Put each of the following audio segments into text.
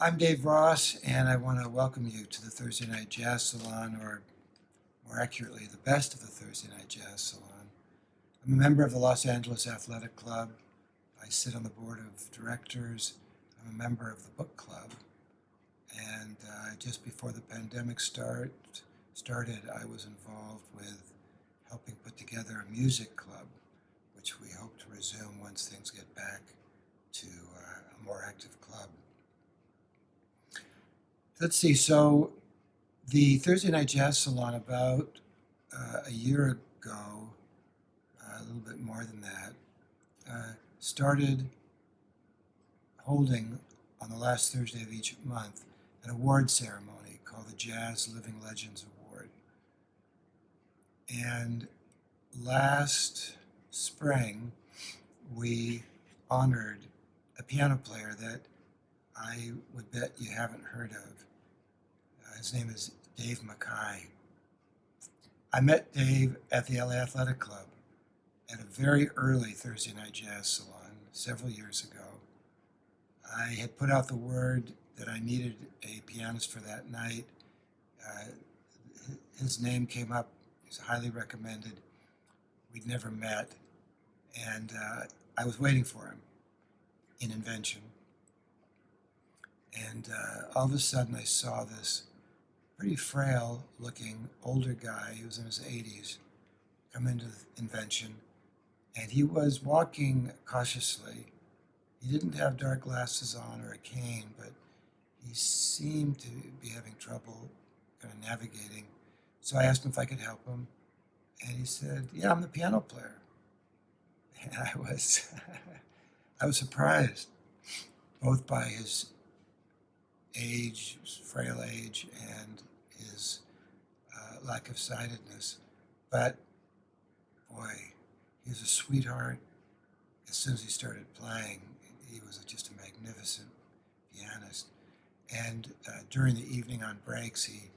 I'm Dave Ross, and I want to welcome you to the Thursday Night Jazz Salon, or more accurately, the best of the Thursday Night Jazz Salon. I'm a member of the Los Angeles Athletic Club. I sit on the board of directors. I'm a member of the book club. And just before the pandemic started, I was involved with helping put together a music club, which we hope to resume once things get back to a more active club. Let's see. So the Thursday Night Jazz Salon, about a year ago, a little bit more than that, started holding on the last Thursday of each month an award ceremony called the Jazz Living Legends Award. And last spring, we honored a piano player that I would bet you haven't heard of. His name is Dave Mackay. I met Dave at the LA Athletic Club at a very early Thursday Night Jazz Salon several years ago. I had put out the word that I needed a pianist for that night. His name came up. He was highly recommended. We'd never met, and I was waiting for him in Invention. And all of a sudden I saw this pretty frail looking older guy, he was in his 80s, come into Invention, and he was walking cautiously. He didn't have dark glasses on or a cane, but he seemed to be having trouble kind of navigating. So I asked him if I could help him, and he said, "Yeah, I'm the piano player." And I was I was surprised, both by his age, his frail age, and his lack of sightedness. But boy, he was a sweetheart. As soon as he started playing, he was just a magnificent pianist. And during the evening on breaks, he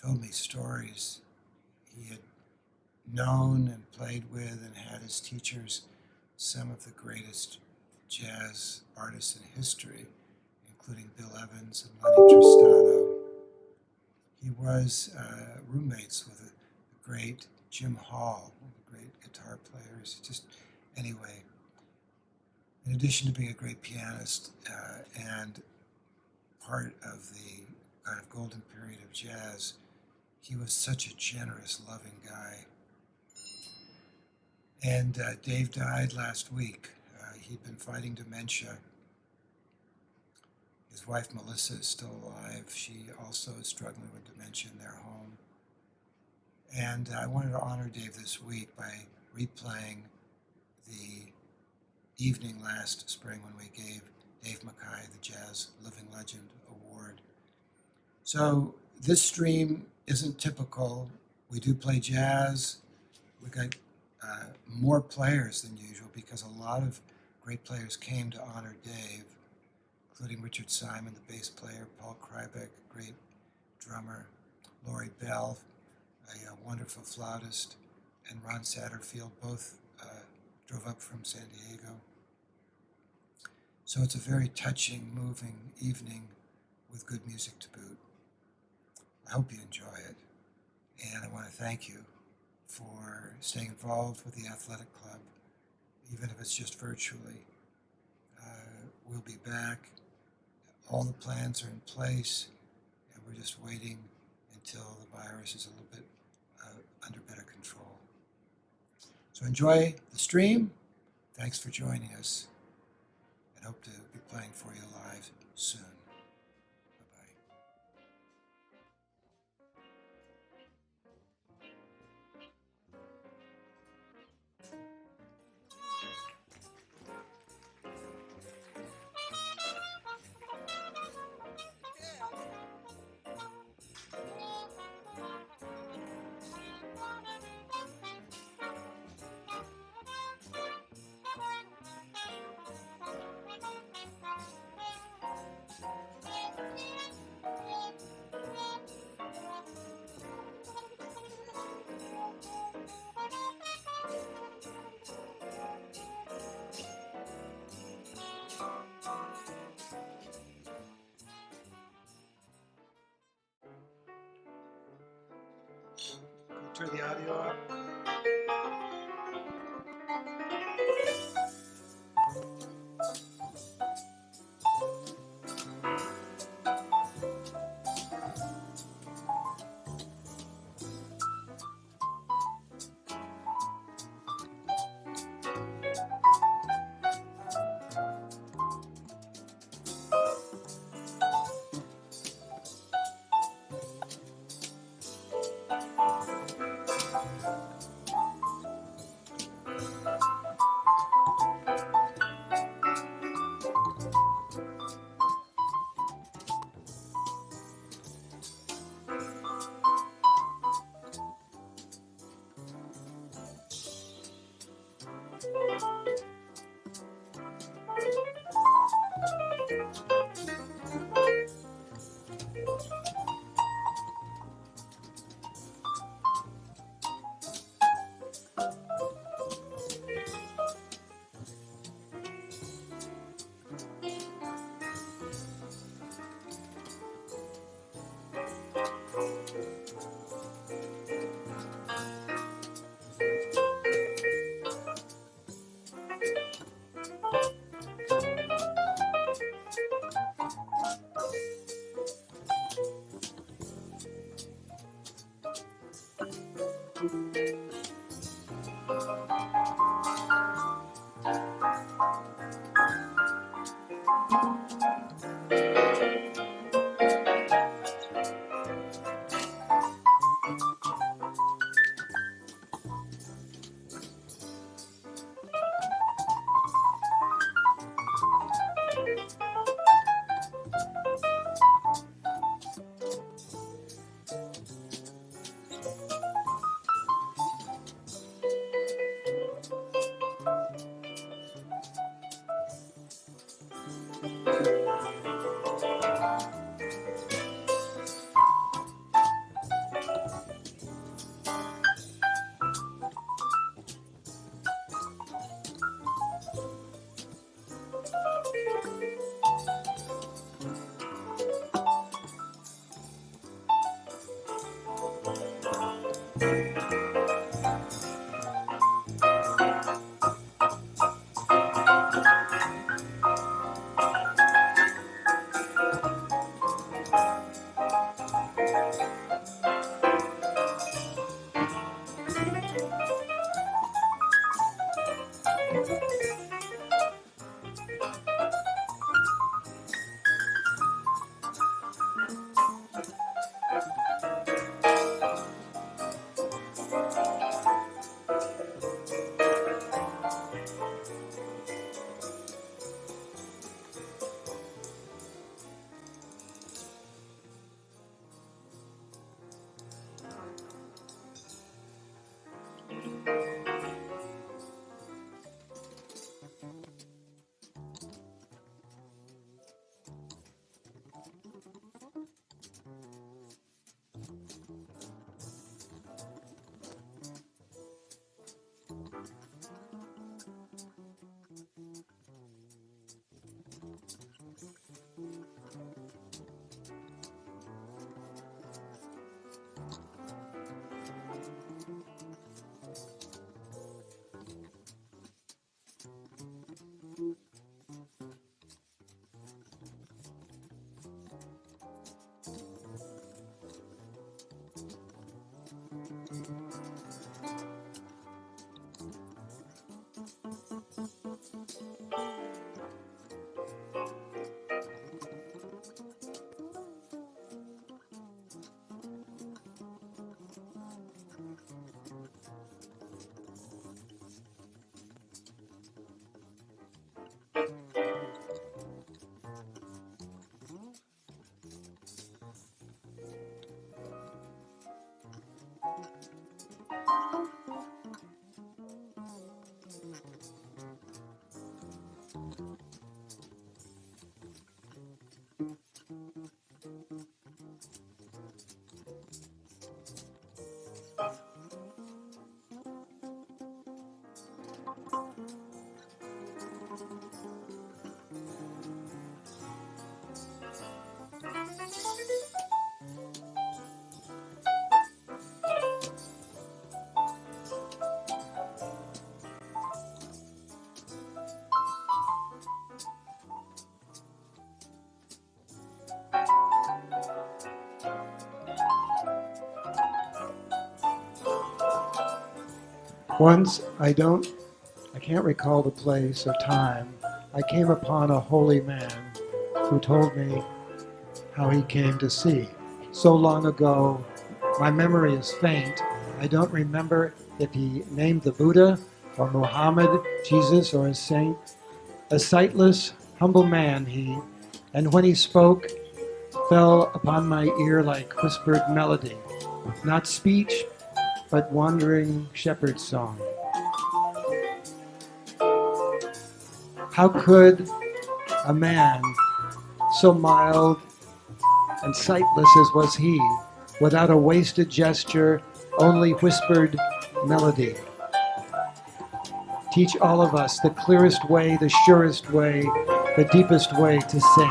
told me stories he had known and played with and had as teachers some of the greatest jazz artists in history, including Bill Evans and Lenny Tristano. He was roommates with the great Jim Hall, one of the great guitar players. Anyway, in addition to being a great pianist and part of the kind of golden period of jazz, he was such a generous, loving guy. And Dave died last week. He'd been fighting dementia. His wife, Melissa, is still alive. She also is struggling with dementia in their home. And I wanted to honor Dave this week by replaying the evening last spring when we gave Dave Mackay the Jazz Living Legend Award. So this stream isn't typical. We do play jazz. We got more players than usual because a lot of great players came to honor Dave, including Richard Simon, the bass player, Paul Krybeck, great drummer, Laurie Bell, a wonderful flautist, and Ron Satterfield, both drove up from San Diego. So it's a very touching, moving evening with good music to boot. I hope you enjoy it, and I want to thank you for staying involved with the athletic club, even if it's just virtually. We'll be back. All the plans are in place, and we're just waiting until the virus is a little bit under better control. So enjoy the stream. Thanks for joining us, and hope to be playing for you live soon. Bye-bye. turn the audio up. Once, I can't recall the place or time, I came upon a holy man who told me how he came to see. So long ago, my memory is faint. I don't remember if he named the Buddha or Muhammad, Jesus, or a saint. A sightless, humble man he, and when he spoke, fell upon my ear like whispered melody, not speech, but wandering shepherd's song. How could a man so mild and sightless as was he, without a wasted gesture, only whispered melody, teach all of us the clearest way, the surest way, the deepest way to sing?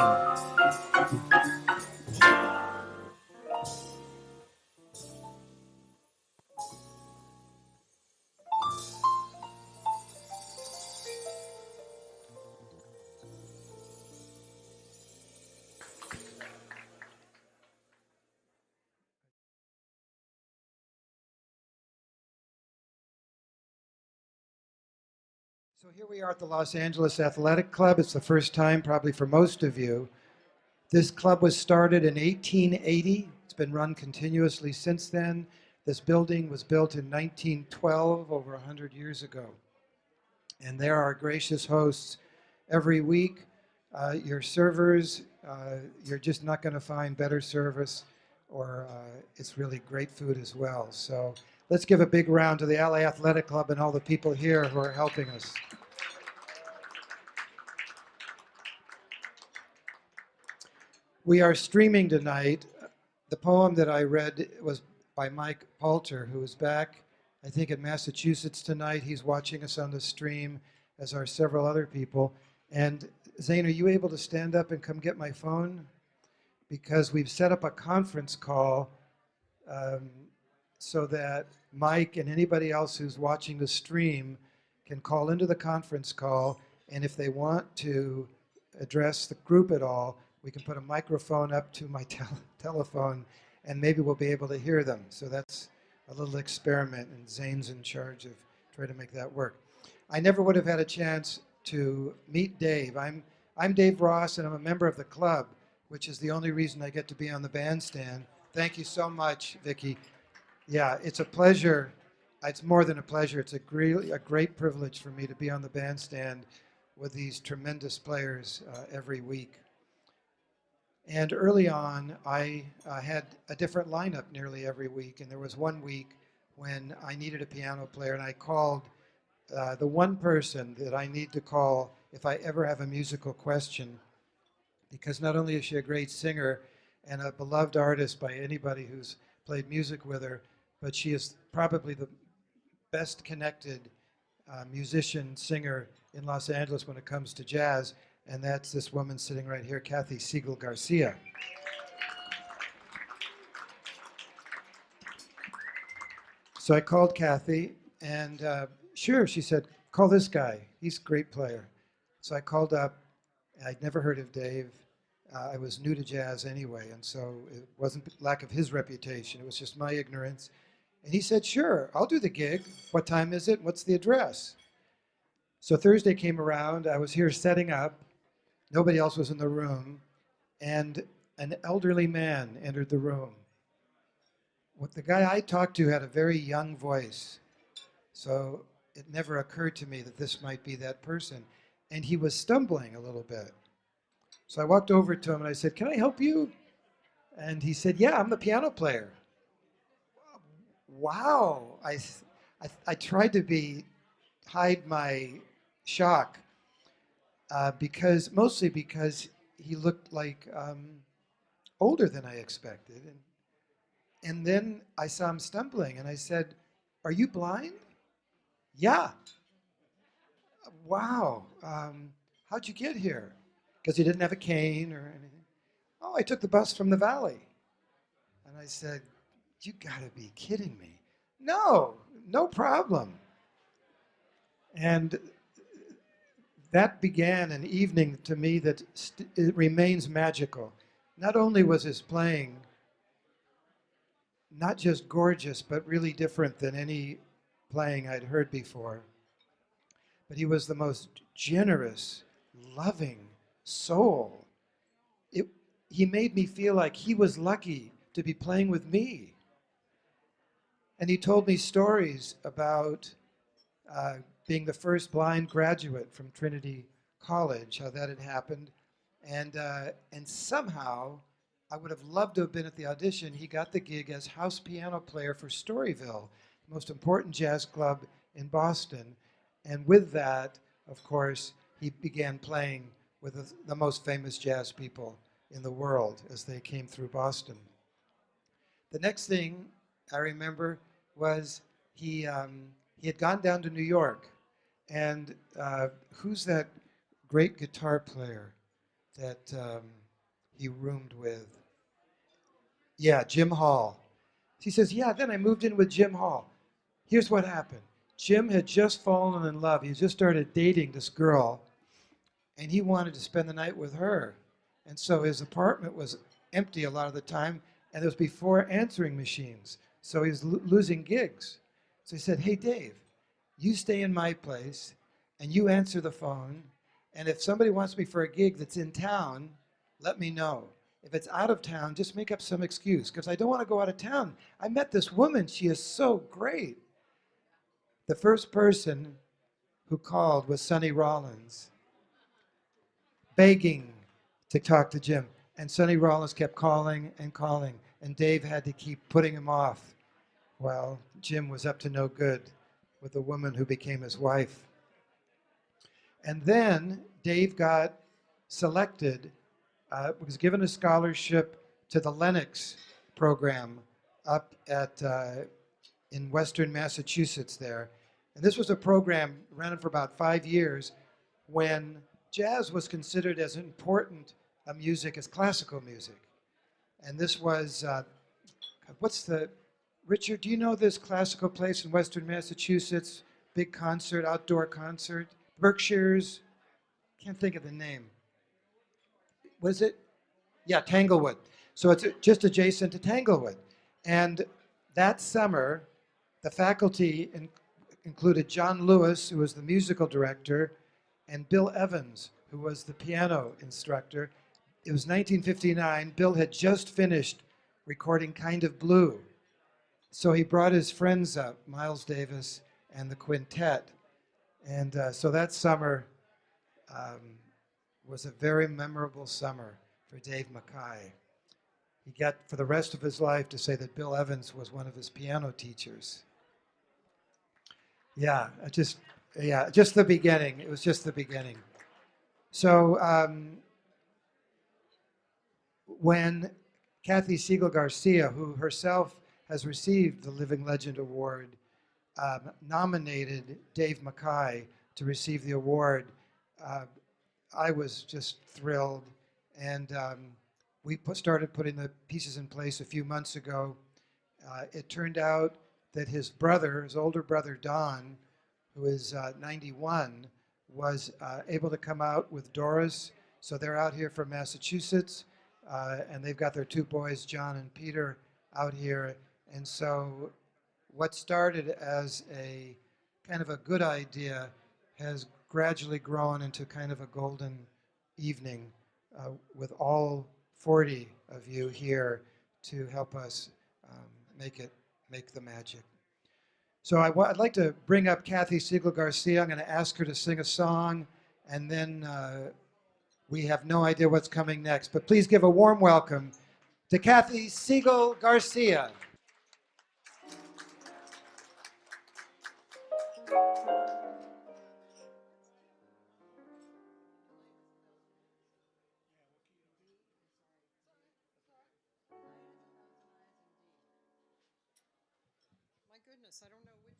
So here we are at the Los Angeles Athletic Club. It's the first time, probably for most of you. This club was started in 1880. It's been run continuously since then. This building was built in 1912, over 100 years ago. And there are gracious hosts every week. Your servers, you're just not going to find better service, or it's really great food as well. So let's give a big round to the LA Athletic Club and all the people here who are helping us. We are streaming tonight. The poem that I read was by Mike Palter, who is back, I think, in Massachusetts tonight. He's watching us on the stream, as are several other people. And Zane, are you able to stand up and come get my phone? Because we've set up a conference call um, so that Mike and anybody else who's watching the stream can call into the conference call, and if they want to address the group at all, we can put a microphone up to my telephone, and maybe we'll be able to hear them. So that's a little experiment, and Zane's in charge of trying to make that work. I never would have had a chance to meet Dave. I'm Dave Ross, and I'm a member of the club, which is the only reason I get to be on the bandstand. Thank you so much, Vicki. Yeah, it's a pleasure. It's more than a pleasure. It's a great privilege for me to be on the bandstand with these tremendous players every week. And early on, I had a different lineup nearly every week. And there was one week when I needed a piano player, and I called the one person that I need to call if I ever have a musical question, because not only is she a great singer and a beloved artist by anybody who's played music with her, but she is probably the best connected musician, singer in Los Angeles when it comes to jazz, and that's this woman sitting right here, Kathy Siegel Garcia. So I called Kathy, and sure, she said, call this guy. He's a great player. So I called up. I'd never heard of Dave. I was new to jazz anyway, and so it wasn't lack of his reputation. It was just my ignorance. And he said, sure, I'll do the gig. What time is it? What's the address? So Thursday came around. I was here setting up. Nobody else was in the room. And an elderly man entered the room. What the guy I talked to had a very young voice. So it never occurred to me that this might be that person. And he was stumbling a little bit. So I walked over to him and I said, can I help you? And he said, yeah, I'm the piano player. Wow. I tried to hide my shock mostly because he looked like older than I expected. And then I saw him stumbling and I said, are you blind? Yeah. Wow. How'd you get here? Because he didn't have a cane or anything. Oh, I took the bus from the valley. And I said, you gotta be kidding me. No, no problem. And that began an evening to me that it remains magical. Not only was his playing not just gorgeous, but really different than any playing I'd heard before. But he was the most generous, loving soul. It, he made me feel like he was lucky to be playing with me. And he told me stories about uh, being the first blind graduate from Trinity College, how that had happened. And somehow, I would have loved to have been at the audition. He got the gig as house piano player for Storyville, the most important jazz club in Boston. And with that, of course, he began playing with the most famous jazz people in the world as they came through Boston. The next thing I remember was he had gone down to New York, and who's that great guitar player that he roomed with? Yeah, Jim Hall. He says, yeah, then I moved in with Jim Hall. Here's what happened. Jim had just fallen in love. He just started dating this girl, and he wanted to spend the night with her. And so his apartment was empty a lot of the time, and it was before answering machines. So he was losing gigs. So he said, hey, Dave, you stay in my place, and you answer the phone. And if somebody wants me for a gig that's in town, let me know. If it's out of town, just make up some excuse, because I don't want to go out of town. I met this woman. She is so great. The first person who called was Sonny Rollins, begging to talk to Jim. And Sonny Rollins kept calling and calling, and Dave had to keep putting him off. Well, Jim was up to no good with the woman who became his wife. And then Dave got selected, was given a scholarship to the Lennox program up at in Western Massachusetts there. And this was a program running for about 5 years when jazz was considered as important a music as classical music. And this was, what's the, Richard, do you know this classical place in Western Massachusetts? Big concert, outdoor concert? Berkshire's, can't think of the name. Was it? Yeah, Tanglewood. So it's just adjacent to Tanglewood. And that summer, the faculty included John Lewis, who was the musical director, and Bill Evans, who was the piano instructor. It was 1959. Bill had just finished recording Kind of Blue. So he brought his friends up, Miles Davis and the quintet. And so that summer um, was a very memorable summer for Dave Mackay. He got, for the rest of his life, to say that Bill Evans was one of his piano teachers. Yeah, just the beginning. It was just the beginning. So when Kathy Siegel Garcia, who herself has received the Living Legend Award, nominated Dave Mackay to receive the award, uh, I was just thrilled. And we started putting the pieces in place a few months ago. It turned out that his brother, his older brother Don, who is 91, was able to come out with Doris. So they're out here from Massachusetts, and they've got their two boys, John and Peter, out here. And so what started as a kind of a good idea has gradually grown into kind of a golden evening with all 40 of you here to help us make the magic. So I'd like to bring up Kathy Siegel Garcia. I'm going to ask her to sing a song, and then we have no idea what's coming next. But please give a warm welcome to Kathy Siegel Garcia. My goodness, I don't know which.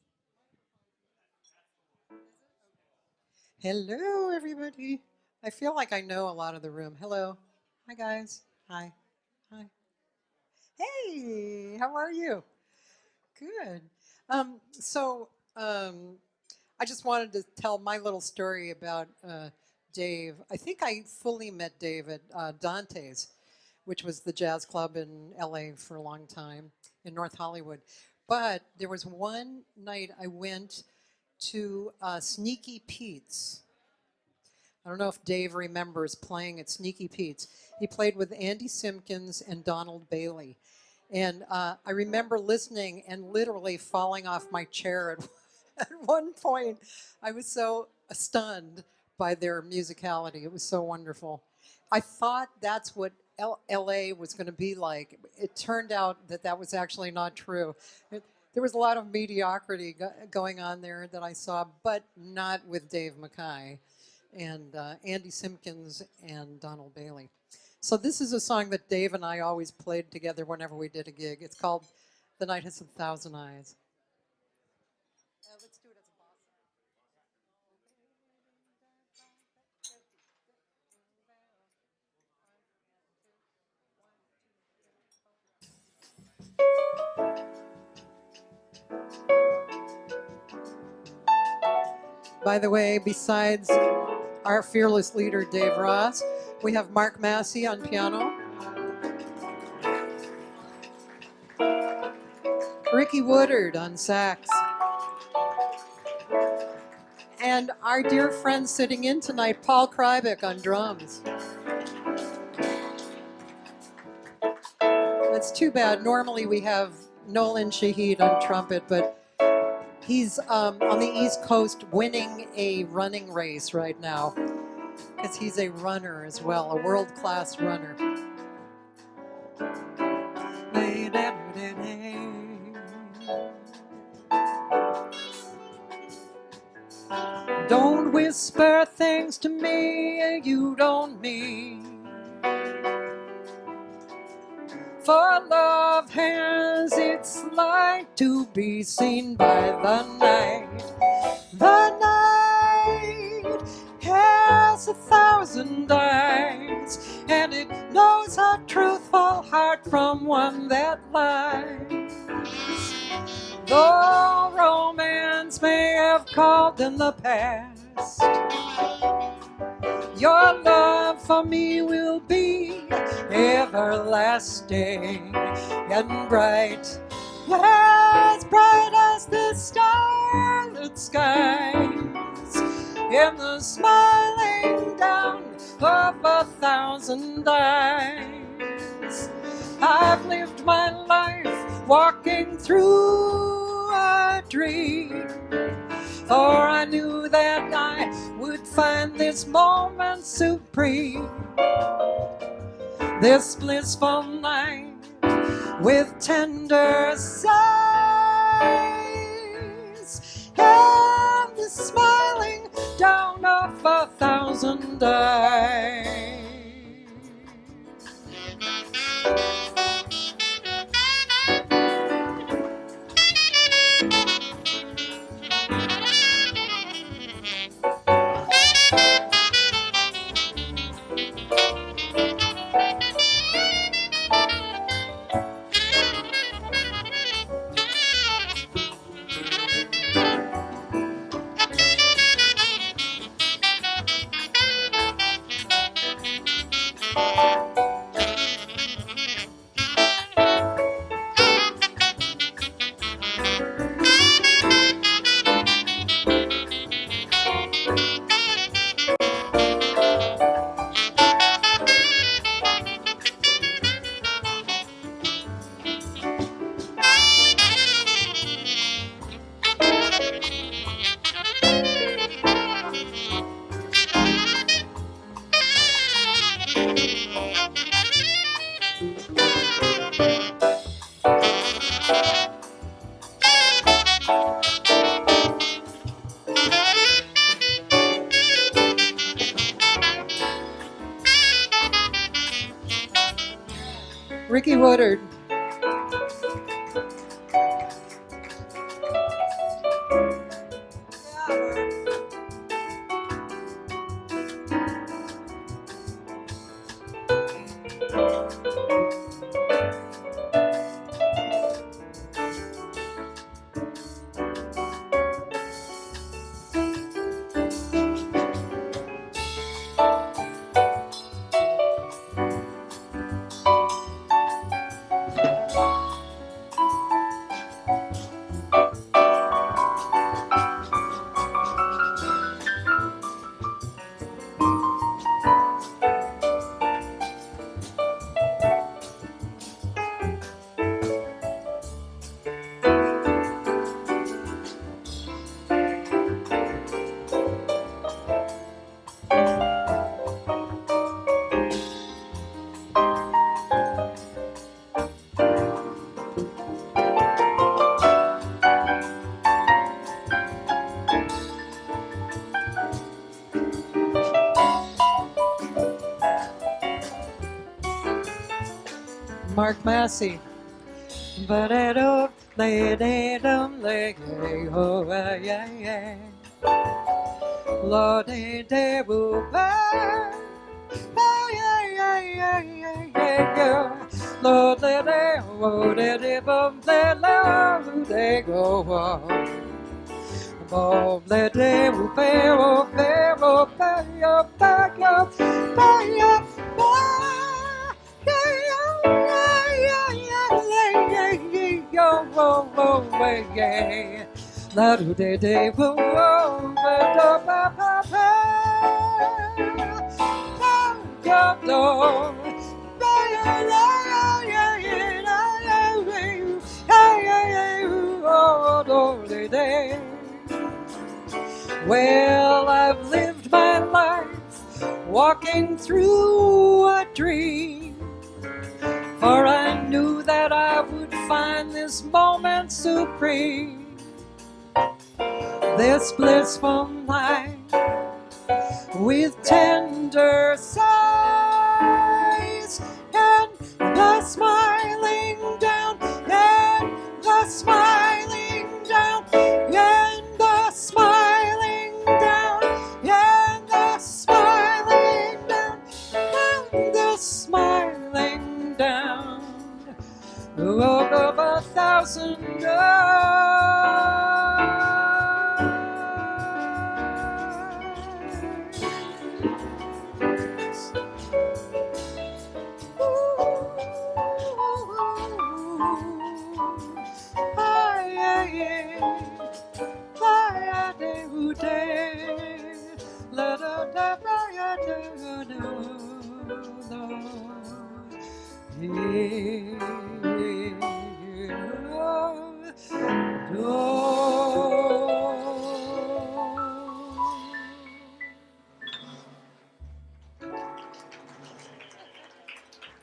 Hello, everybody. I feel like I know a lot of the room. Hello. Hi, guys. Hi. Hi. Hey, how are you? Good. So, I just wanted to tell my little story about Dave. I think I fully met Dave at Dante's, which was the jazz club in LA for a long time in North Hollywood. But there was one night I went to Sneaky Pete's. I don't know if Dave remembers playing at Sneaky Pete's. He played with Andy Simpkins and Donald Bailey. And I remember listening and literally falling off my chair at one point. I was so stunned by their musicality. It was so wonderful. I thought that's what LA was going to be like. It turned out that that was actually not true. There was a lot of mediocrity going on there that I saw, but not with Dave Mackay and Andy Simpkins and Donald Bailey. So this is a song that Dave and I always played together whenever we did a gig. It's called The Night Has a Thousand Eyes. Let's do it as a boss. By the way, besides our fearless leader, Dave Ross, we have Mark Massey on piano, Ricky Woodard on sax, and our dear friend sitting in tonight, Paul Krybick on drums. That's too bad. Normally we have Nolan Shahid on trumpet, but he's on the East Coast winning a running race right now because he's a runner as well, a world-class runner. Don't whisper things to me you don't mean, for love has its light to be seen by the night. The night has 1,000 eyes, and it knows a truthful heart from one that lies. Though romance may have called in the past, your love for me will be everlasting and bright, as bright as the starlit skies, in the smiling down of 1,000 eyes. I've lived my life walking through a dream, for I knew that I would find this moment supreme, this blissful night with tender sighs, and the smiling down of 1,000 eyes. Ricky Woodard. Mark Massey. Ba-da-dum, lay-da-dum, lay-oh, yeah. Lord-de-de-boo-ba. Oh, yeah. Lord, let it go, let it bum, let it go. Bob, let it go, oh, La do de de woo woo ba da ba ba ba ya do ba ya la ya ya la ya oh do de de. Well, I've lived my life walking through a dream, for I knew that I would find this moment supreme. This blissful night with tender sighs and the smiling down and the smiling down and the smiling down and the smiling down and the smiling down of 1,000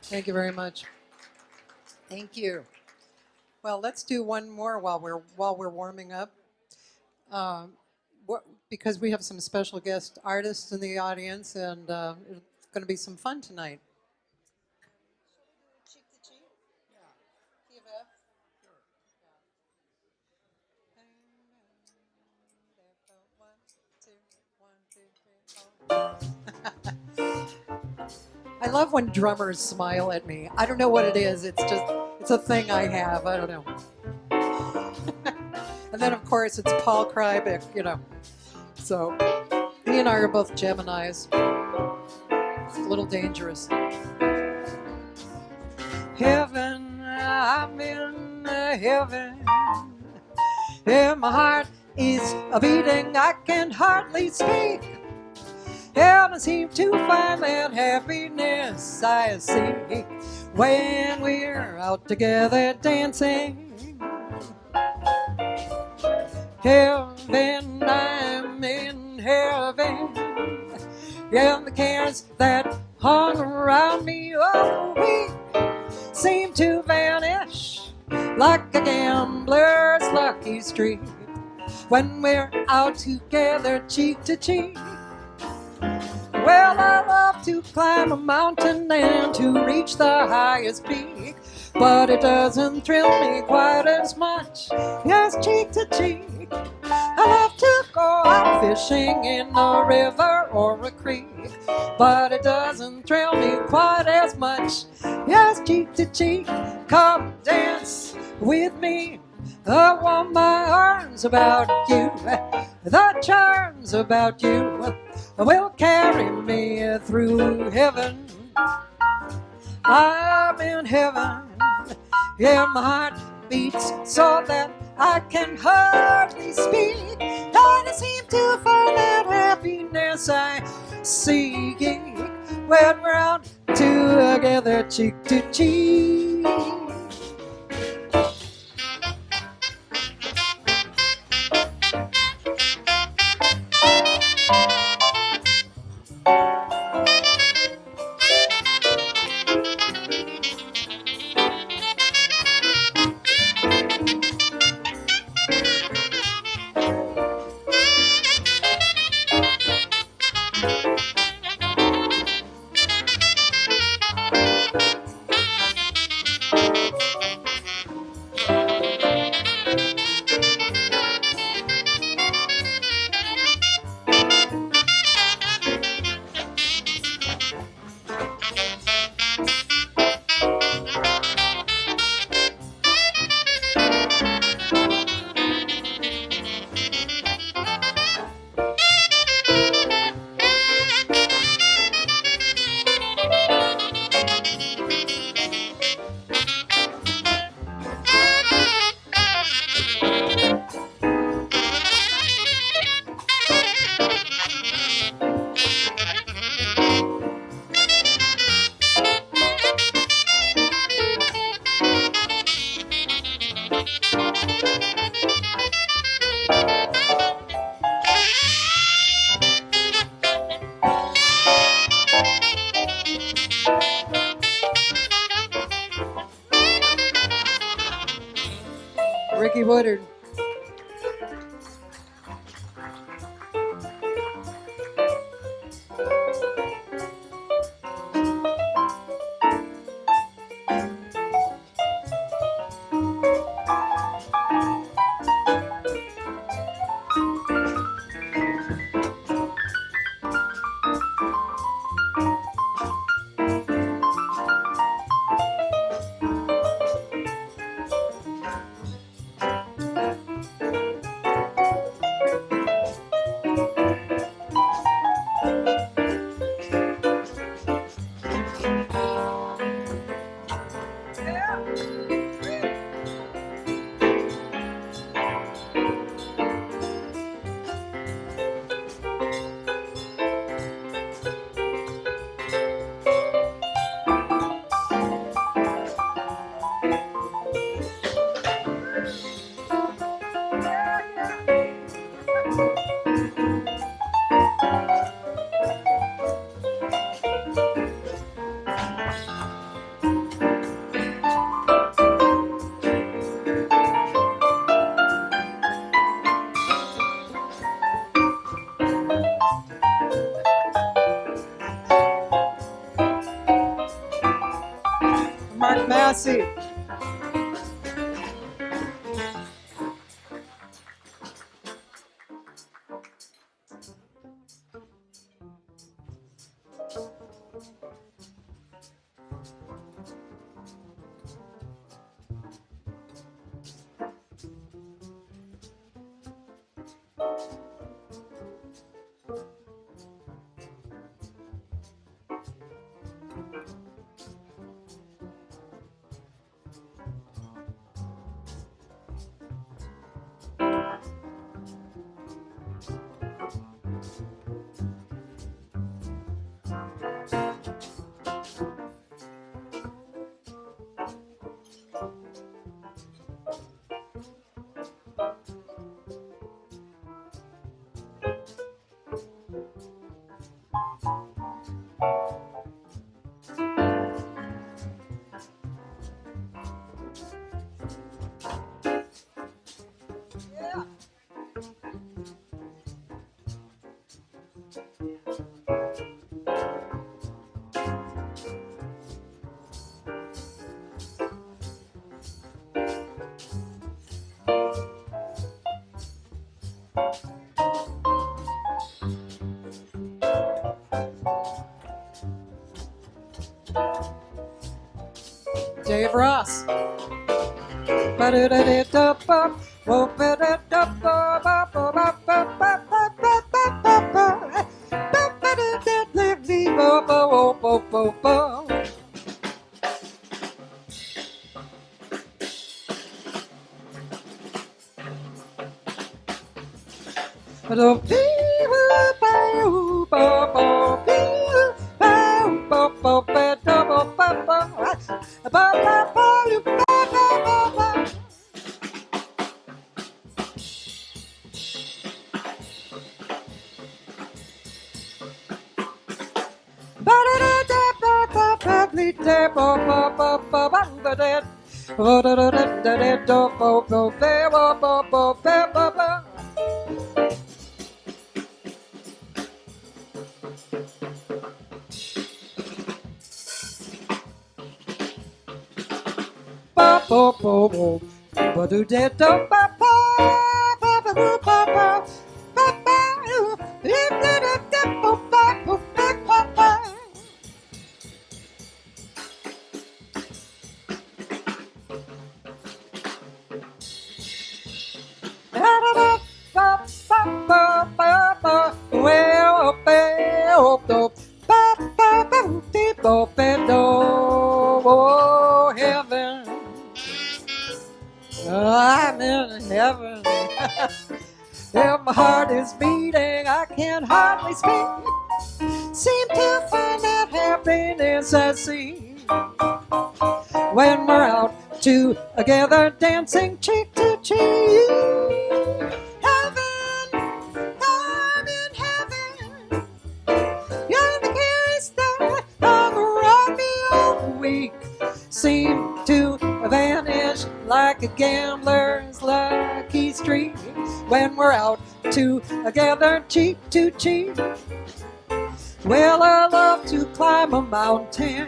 Thank you very much. Thank you. Well, let's do one more while we're warming up, because we have some special guest artists in the audience, and it's going to be some fun tonight. I love when drummers smile at me. I don't know what it is. It's a thing I have. I don't know. And then, of course, it's Paul Krybeck, So he and I are both Geminis. It's a little dangerous. Heaven, I'm in heaven. And my heart is a-beating. I can hardly speak. Heaven seems to find that happiness I seek when we're out together dancing. Heaven, I'm in heaven, and the cares that hung around me all week seem to vanish like a gambler's lucky streak when we're out together cheek to cheek. Well, I love to climb a mountain and to reach the highest peak, but it doesn't thrill me quite as much as cheek to cheek. I love to go out fishing in a river or a creek, but it doesn't thrill me quite as much as cheek to cheek. Come dance with me, I want my arms about you, the charms about you will carry me through heaven. I'm in heaven, yeah, my heart beats so that I can hardly speak, and I seem to find that happiness I seek when we're out together cheek to cheek. Jackie Woodard. Mark Massey. Dave Ross. Oh, heaven, I'm in heaven. If my heart is beating, I can hardly speak. Seem to find that happiness I see when we're out together dancing cheek to cheek. Heaven, I'm in heaven. You're the careless that around me all week seem to vanish like a gambler's life. when we're out together, cheek to cheek. Well, I love to climb a mountain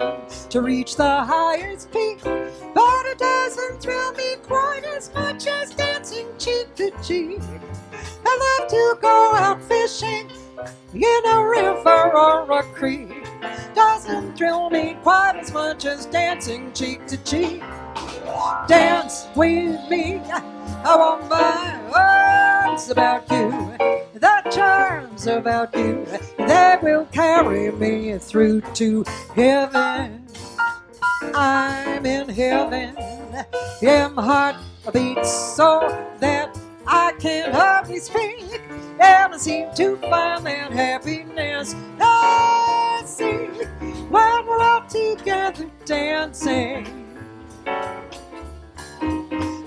to reach the highest peak, but it doesn't thrill me quite as much as dancing cheek to cheek. I love to go out fishing in a river or a creek. Doesn't thrill me quite as much as dancing cheek to cheek. Dance with me, I want my arms about you. The charms about you, they will carry me through to heaven. I'm in heaven, yeah, my heart beats so that I can hardly speak, and I seem to find that happiness I seek when we're out together dancing,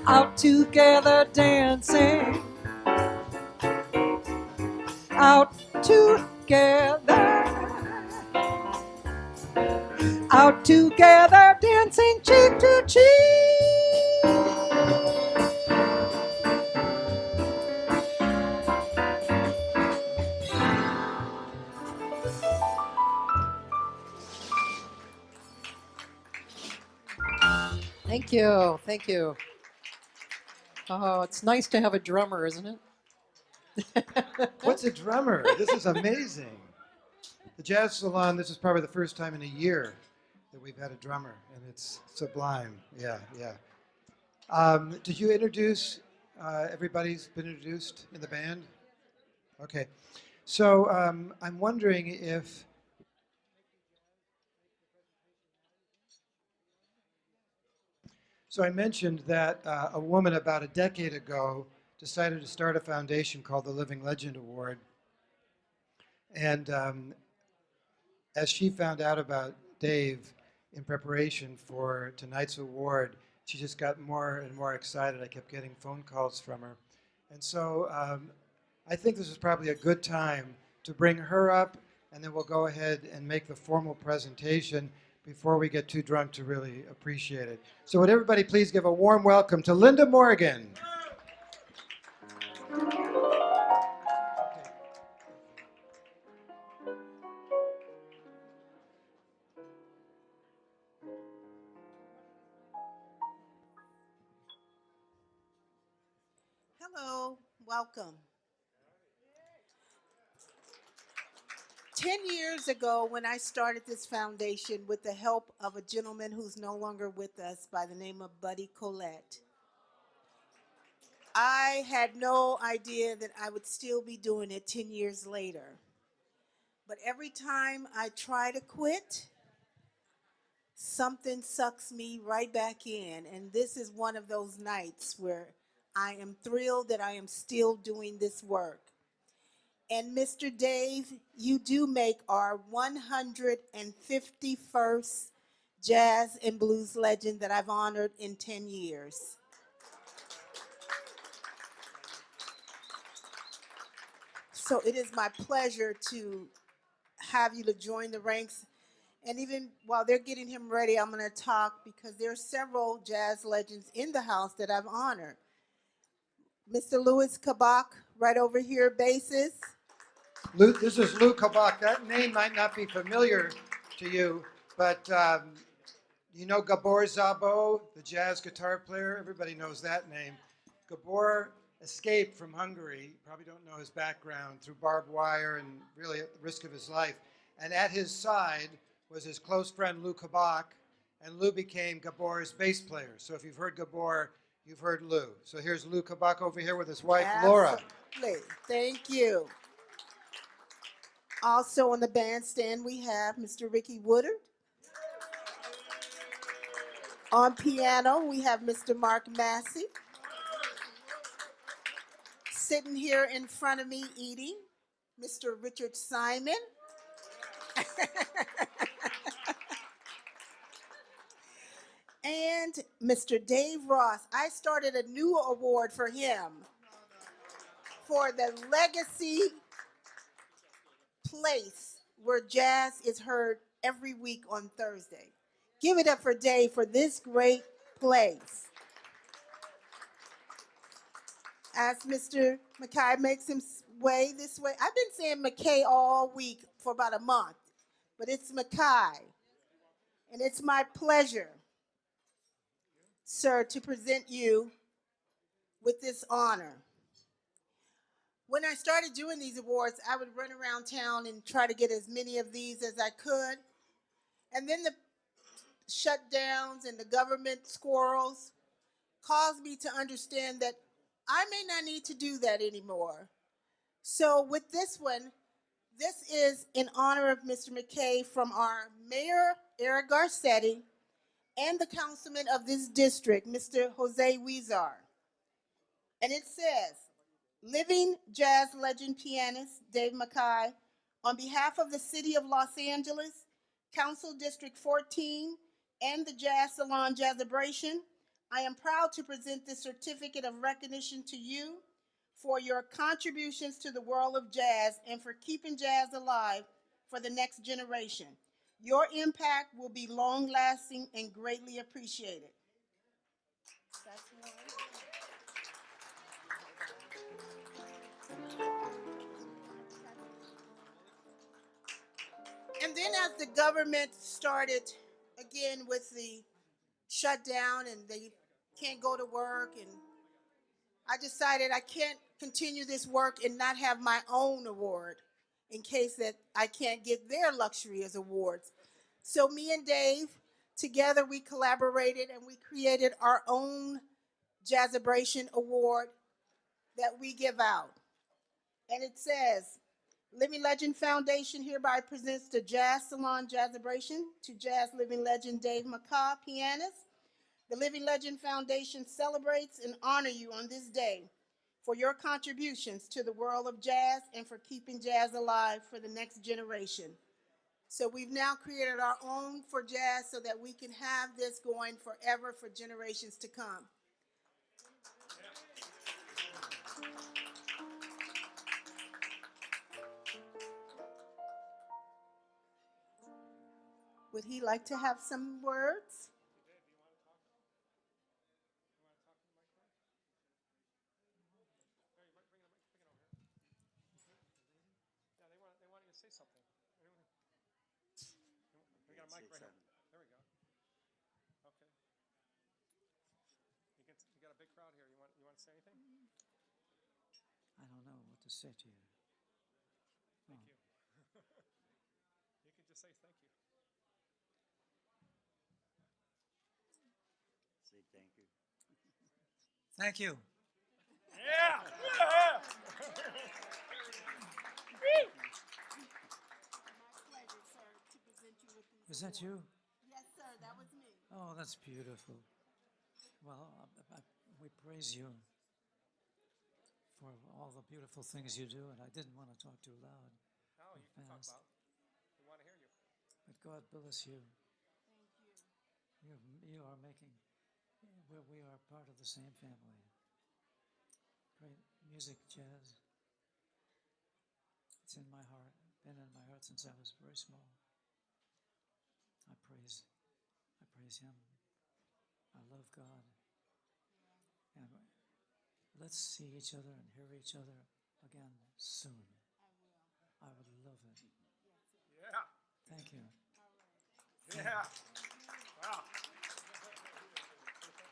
out together dancing, out together, out together dancing cheek to cheek. Thank you, thank you. Oh, it's nice to have a drummer, isn't it? What's a drummer? This is amazing. The Jazz Salon, this is probably the first time in a year that we've had a drummer, and it's sublime. Yeah, yeah. Did you introduce, everybody's been introduced in the band? Okay. So I'm wondering if, so I mentioned that a woman about a decade ago decided to start a foundation called the Living Legend Award. And as she found out about Dave in preparation for tonight's award, she just got more and more excited. I kept getting phone calls from her. And so I think this is probably a good time to bring her up, and then we'll go ahead and make the formal presentation before we get too drunk to really appreciate it. So would everybody please give a warm welcome to Linda Morgan. Hello, welcome. 10 years ago, when I started this foundation with the help of a gentleman who's no longer with us by the name of Buddy Collette, I had no idea that I would still be doing it 10 years later. But every time I try to quit, something sucks me right back in. And this is one of those nights where I am thrilled that I am still doing this work. And Mr. Dave, you do make our 151st Jazz and Blues Legend that I've honored in 10 years. So it is my pleasure to have you to join the ranks. And even while they're getting him ready, I'm going to talk because there are several jazz legends in the house that I've honored. Mr. Louis Kabak, right over here, basses. Lou, this is Lou Kabak. That name might not be familiar to you, but you know Gabor Szabo, the jazz guitar player? Everybody knows that name. Gabor escaped from Hungary. You probably don't know his background, through barbed wire and really at the risk of his life. And at his side was his close friend Lou Kabak, and Lou became Gabor's bass player. So if you've heard Gabor, you've heard Lou. So here's Lou Kabak over here with his wife, Laura. Absolutely. Thank you. Also on the bandstand, we have Mr. Ricky Woodard. On piano, we have Mr. Mark Massey. Sitting here in front of me eating, Mr. Richard Simon. And Mr. Dave Ross. I started a new award for him for the legacy place where jazz is heard every week on Thursday. Give it up for Dave for this great place. As Mr. McKay makes his way this way, I've been saying McKay all week for about a month, but it's McKay. And it's my pleasure, sir, to present you with this honor. When I started doing these awards, I would run around town and try to get as many of these as I could. And then the shutdowns and the government squirrels caused me to understand that I may not need to do that anymore. So with this one, this is in honor of Mr. McKay from our Mayor, Eric Garcetti, and the councilman of this district, Mr. Jose Huizar. And it says, living jazz legend pianist Dave McKay, on behalf of the City of Los Angeles, Council District 14, and the Jazz Salon Jazzabration, I am proud to present this certificate of recognition to you for your contributions to the world of jazz and for keeping jazz alive for the next generation. Your impact will be long lasting and greatly appreciated. That's one. And then as the government started again with the shutdown and they can't go to work, and I decided I can't continue this work and not have my own award in case that I can't get their luxury as awards. So me and Dave, together we collaborated and we created our own Jazzabration Award that we give out. And it says, Living Legend Foundation hereby presents the Jazz Salon Jazzabration to Jazz Living Legend Dave McCaw, pianist. The Living Legend Foundation celebrates and honors you on this day for your contributions to the world of jazz and for keeping jazz alive for the next generation. So we've now created our own for jazz so that we can have this going forever for generations to come. Would he like to have some words? We got a mic right here. There we go. Okay. You got a big crowd here. You want to say anything? I don't know what to say to you. Thank you. You can just say thank you. Say thank you. Thank you. Yeah! Was that you? Yes, sir, that was me. Oh, that's beautiful. Well, we praise you for all the beautiful things you do, and I didn't want to talk too loud. No, you can talk Fast. about. We want to hear you. But God bless you. Thank you. You are making, we are part of the same family. Great music, jazz. It's in my heart, been in my heart since I was very small. I praise Him. I love God. And let's see each other and hear each other again soon. I would love it. Yeah. Thank you. Yeah. Wow.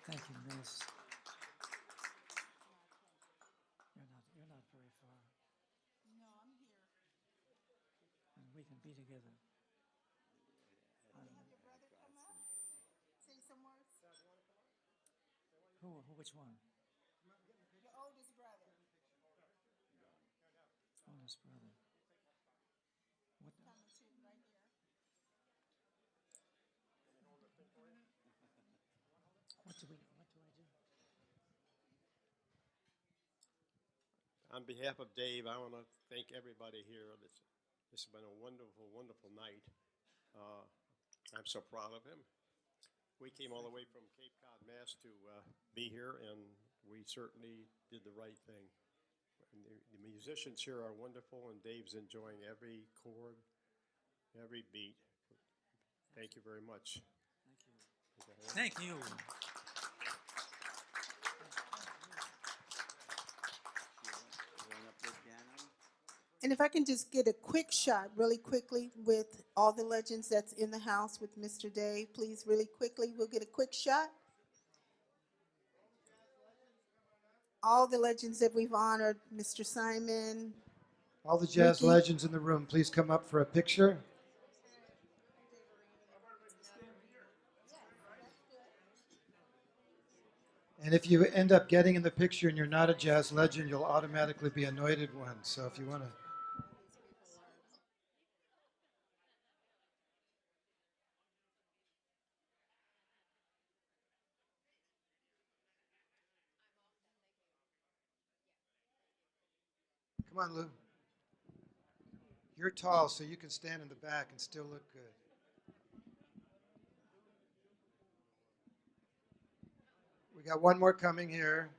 Thank you, Miss. You're not very far, No, I'm here. and we can be together. Have your brother come up? Say some words. Which one? Your oldest brother. Honest brother. What? Coming to right here. What do I do? On behalf of Dave, I want to thank everybody here. This has been a wonderful, wonderful night. I'm so proud of him. We came all the way from Cape Cod, Mass. To be here, and we certainly did the right thing. And the musicians here are wonderful, and Dave's enjoying every chord, every beat. Thank you very much. Thank you. And if I can just get a quick shot really quickly with all the legends that's in the house with Mr. Dave, please, really quickly, we'll get a quick shot. All the legends that we've honored, Mr. Simon, All the jazz Ricky. legends in the room, please come up for a picture. And if you end up getting in the picture and you're not a jazz legend, you'll automatically be anointed one. So if you want to. Come on, Lou. You're tall, so you can stand in the back and still look good. We got one more coming here.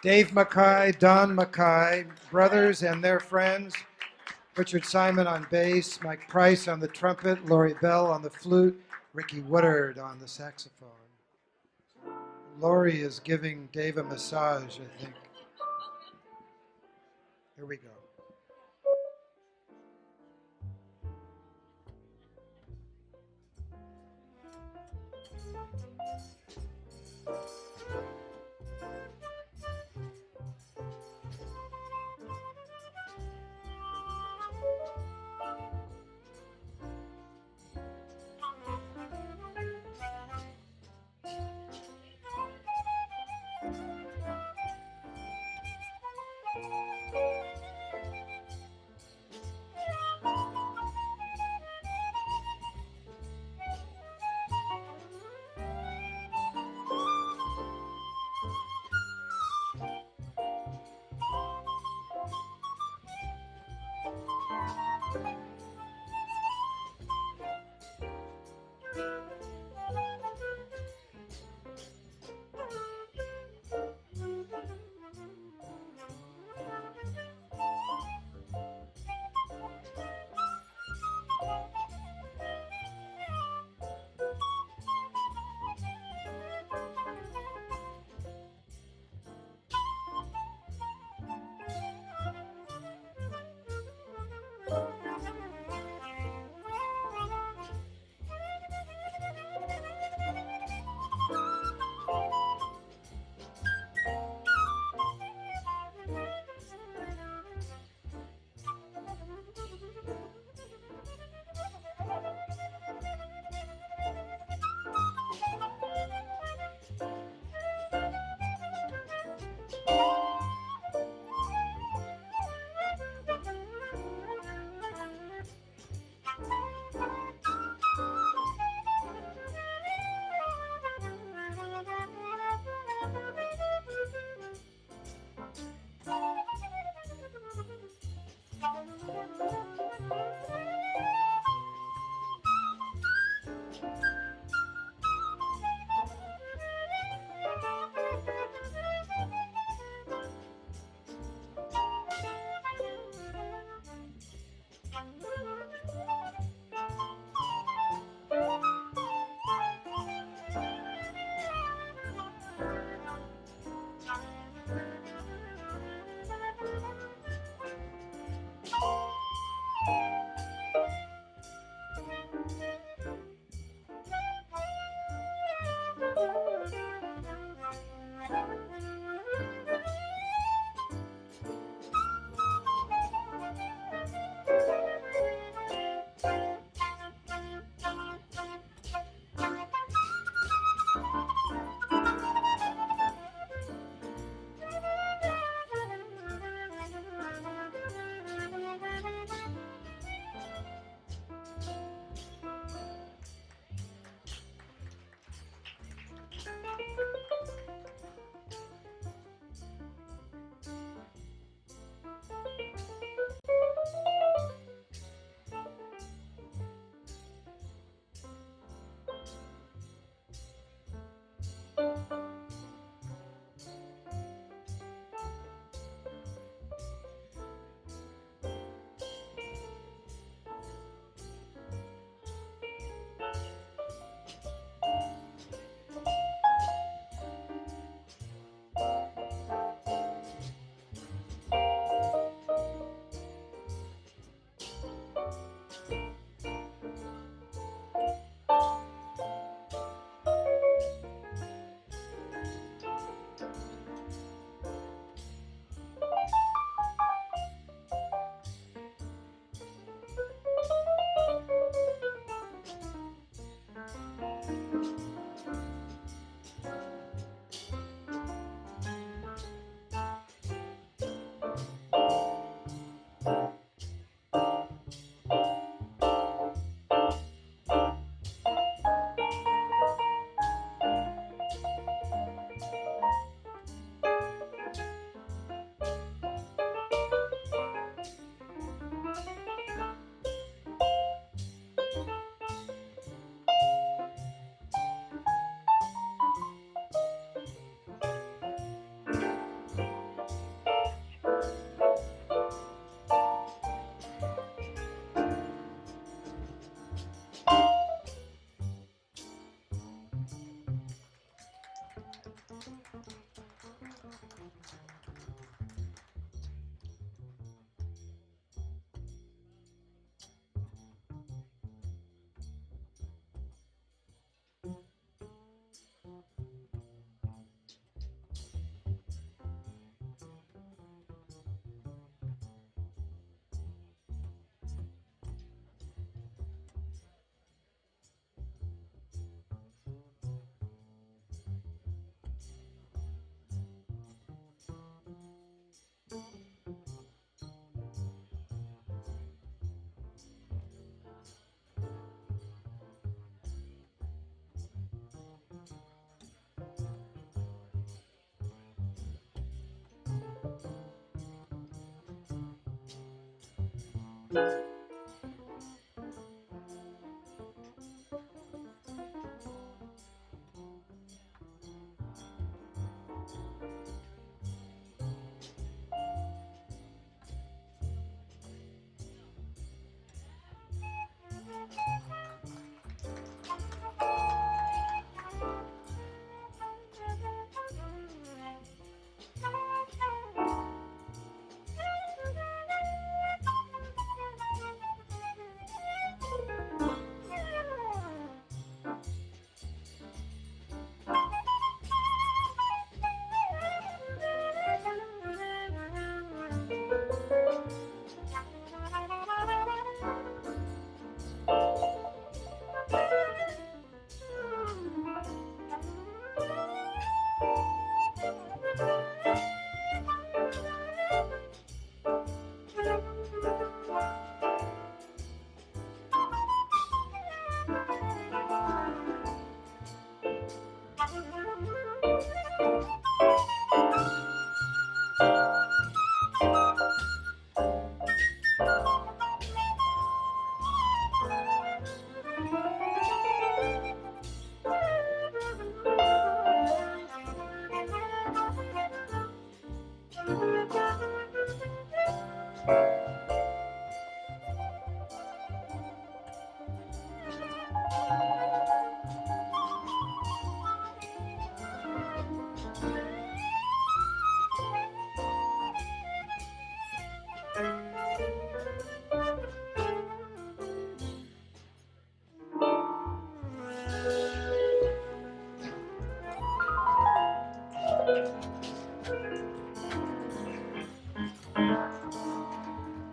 Dave Mackay, Don Mackay, brothers and their friends. Richard Simon on bass, Mike Price on the trumpet, Laurie Bell on the flute, Ricky Woodard on the saxophone. Laurie is giving Dave a massage, I think. Here we go.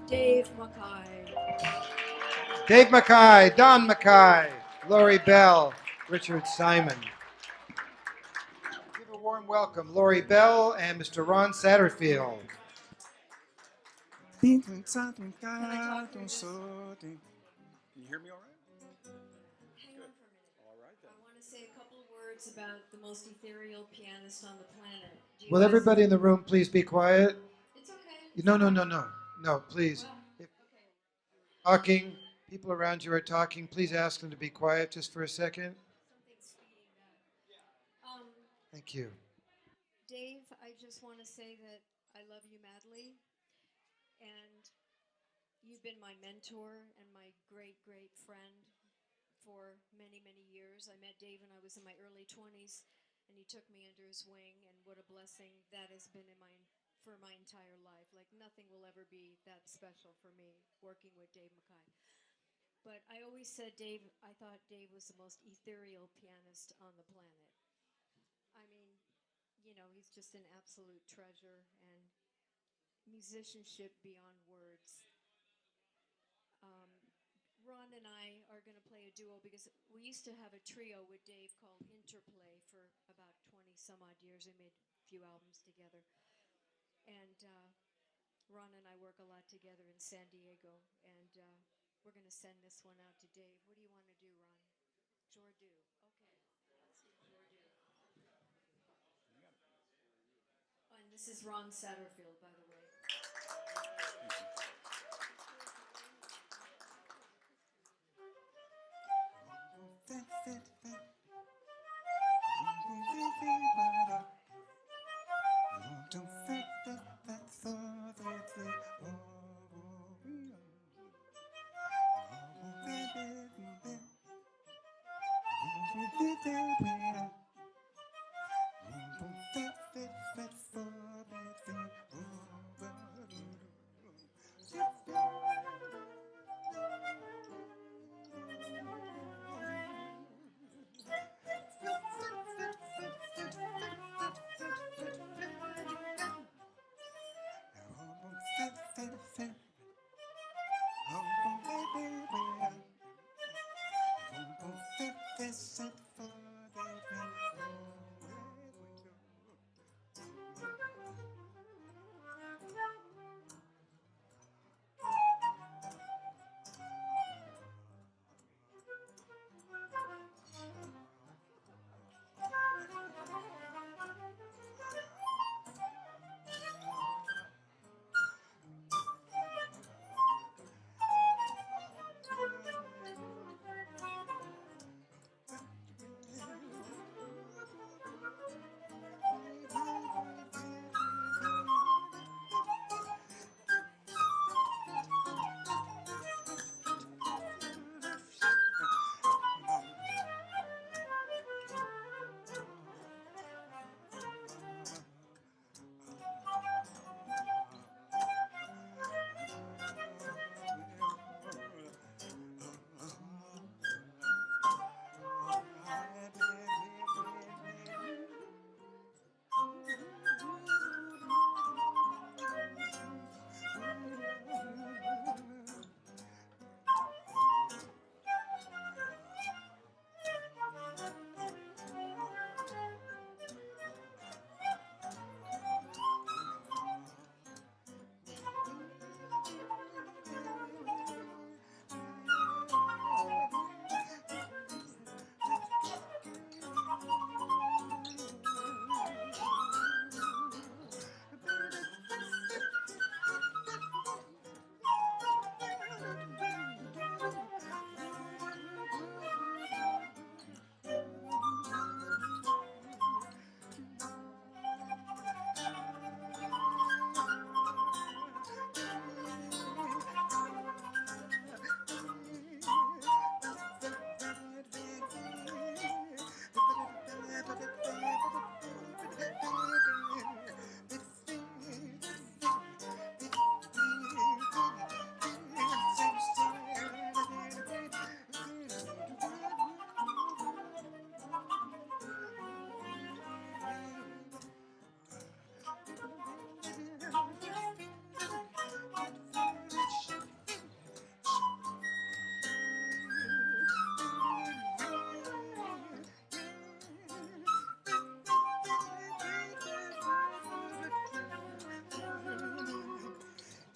Dave Mackay. Dave Mackay, Don Mackay, Lori Bell, Richard Simon. Give a warm welcome, Lori Bell and Mr. Ron Satterfield. Can Can I talk through this? you hear me all right? Hang on for a minute. All right then. I want to say a couple of words about the most ethereal pianist on the planet. Do you Will guys- everybody in the room please be quiet? It's okay. No, please. Well, If okay. talking, people around you are talking, please ask them to be quiet just for a second. Something's speeding that. Thank you. Dave, I just want to say that I love you madly, and you've been my mentor and my great, great friend for many, many years. I met Dave when I was in my early 20s, and he took me under his wing, and what a blessing that has been for my entire life. Like, nothing will ever be that special for me working with Dave Mackay. But I always said I thought Dave was the most ethereal pianist on the planet. I mean, he's just an absolute treasure and musicianship beyond words. Um, Ron and I are going to play a duo because we used to have a trio with Dave called Interplay for about 20 some odd years. We made a few albums together. And Ron and I work a lot together in San Diego. And we're going to send this one out to Dave. What do you want to do, Ron? Jordu. Okay, let's do Jordu. Oh, and this is Ron Satterfield, by the way.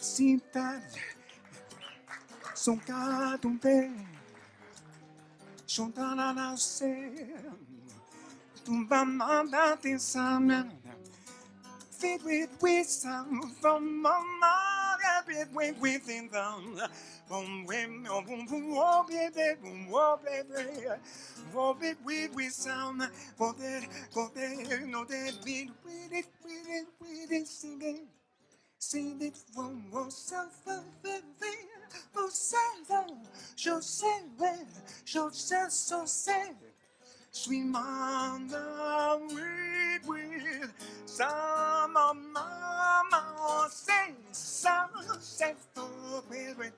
Sinta son catumbe, chontana na se, tumba manda tinsana, fit with some from mama, with within them, boom boom boom oh baby, oh baby with some, for that, no that beat with it singing. Sing it from yourself, for seven, so seven, so sad. Sweet mama, with some of mama, say, some, say, with,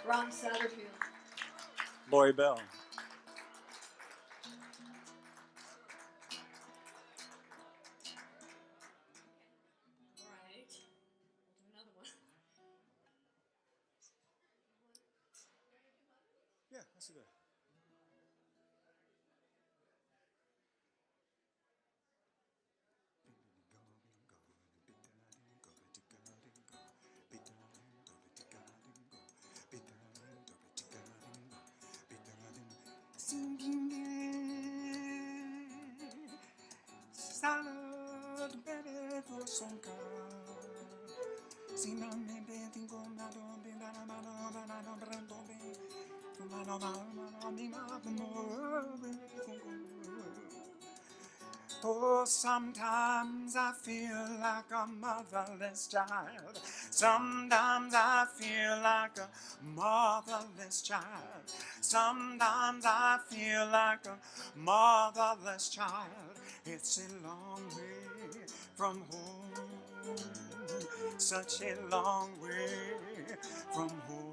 Ron Satterfield. Lori Bell. All right. We'll do another one. Yeah, let's do that. Salad, baby, for some car. Oh, sometimes I feel like a motherless child. Sometimes I feel like a motherless child. Sometimes I feel like a motherless child. It's a long way from home. Such a long way from home.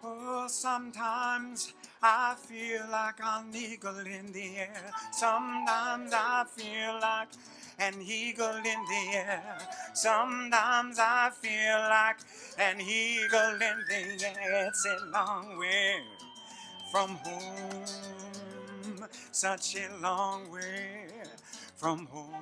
Oh, sometimes I feel like an eagle in the air. Sometimes I feel like an eagle in the air. Sometimes I feel like an eagle in the air. It's a long way from home. Such a long way from home.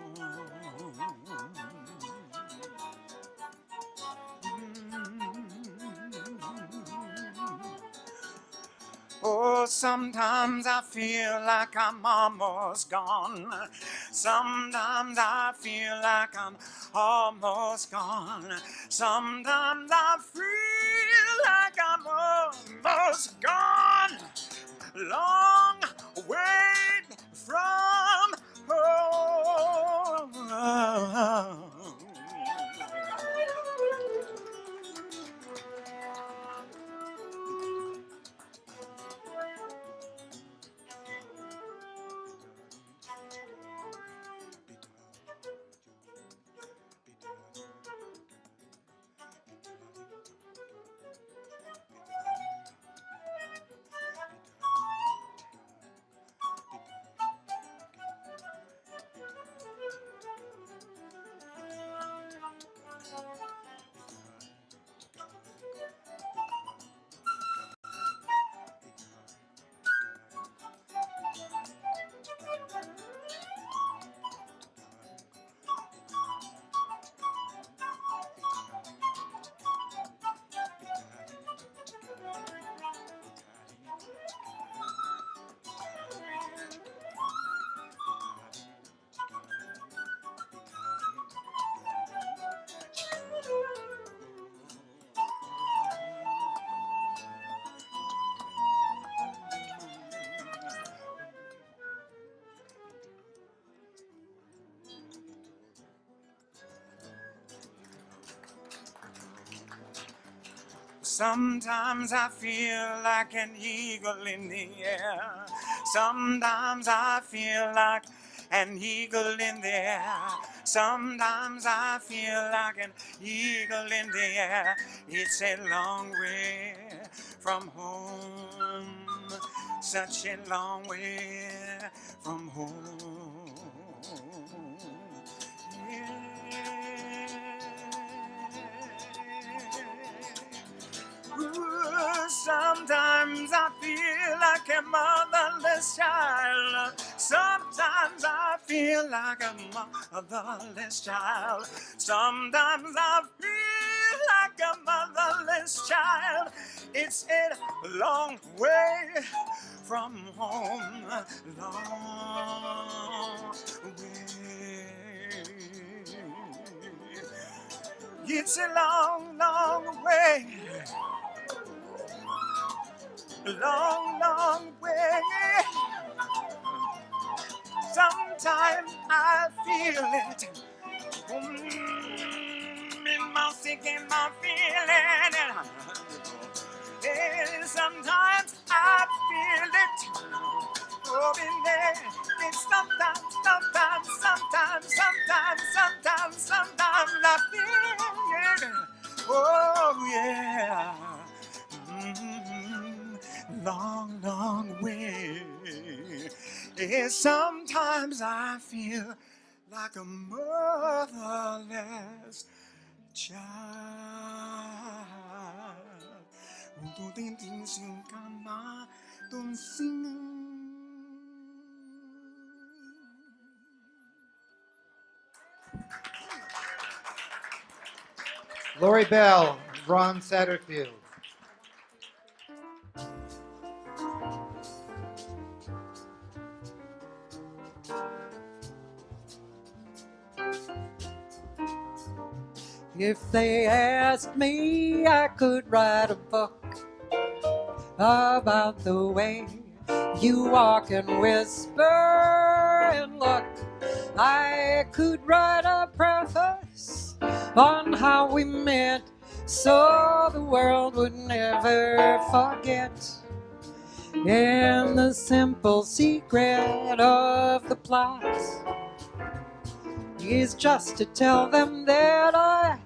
Oh, sometimes I feel like I'm almost gone. Sometimes I feel like I'm almost gone. Sometimes I feel like I'm almost gone. Long way from home. Sometimes I feel like an eagle in the air. Sometimes I feel like an eagle in the air. Sometimes I feel like an eagle in the air. It's a long way from home, such a long way from home. Ooh, sometimes I feel like a motherless child. Sometimes I feel like a motherless child. Sometimes I feel like a motherless child. It's a long way from home, long way. It's a long, long way, long, long way. Sometimes I feel it in my sick and my feeling. And sometimes I feel it in there. It's sometimes I feel it. Oh yeah. Long, long way. Yeah, sometimes I feel like a motherless child. Don't sing. Lori Bell, Ron Satterfield. If they asked me, I could write a book about the way you walk and whisper and look. I could write a preface on how we met so the world would never forget. And the simple secret of the plot is just to tell them that I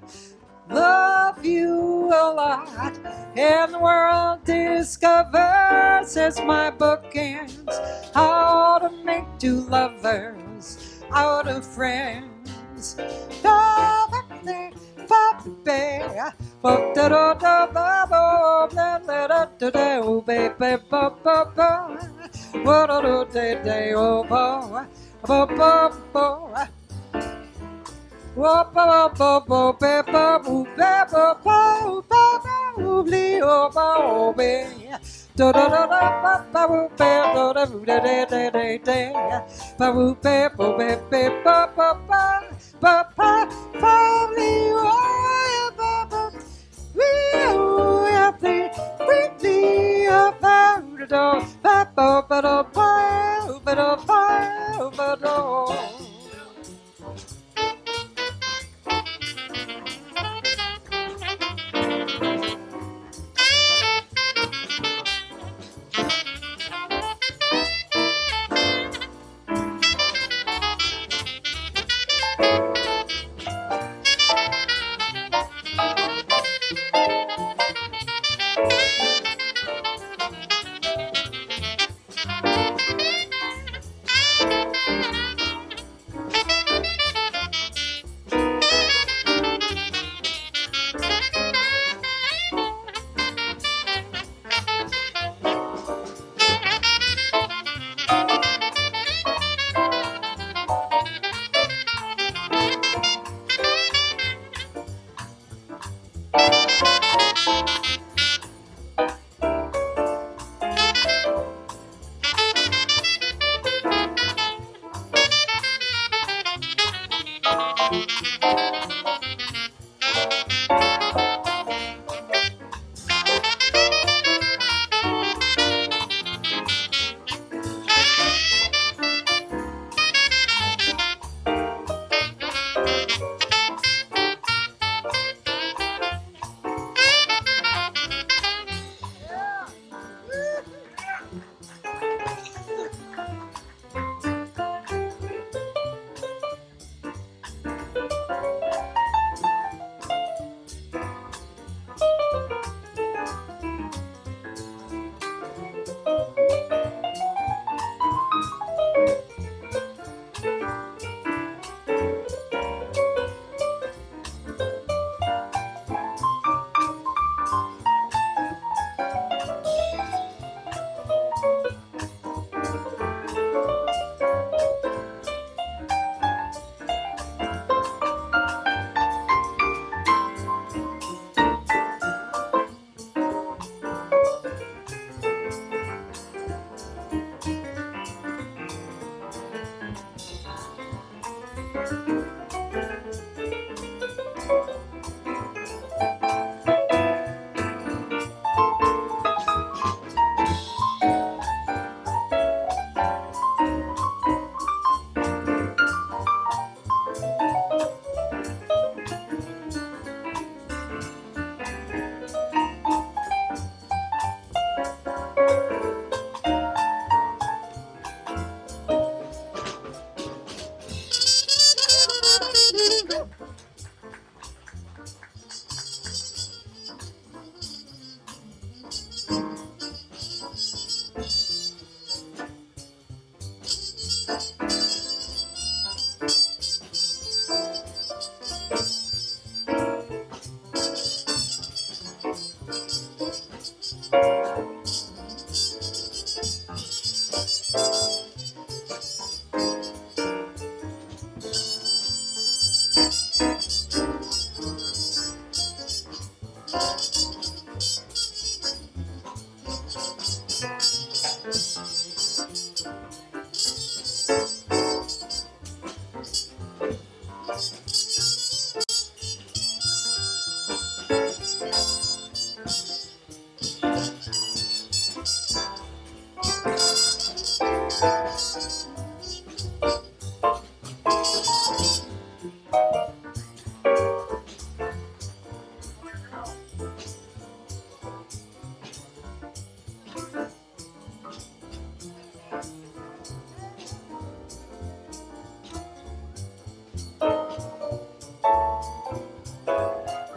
love you a lot. And the world discovers as my book ends how to make two lovers out of friends.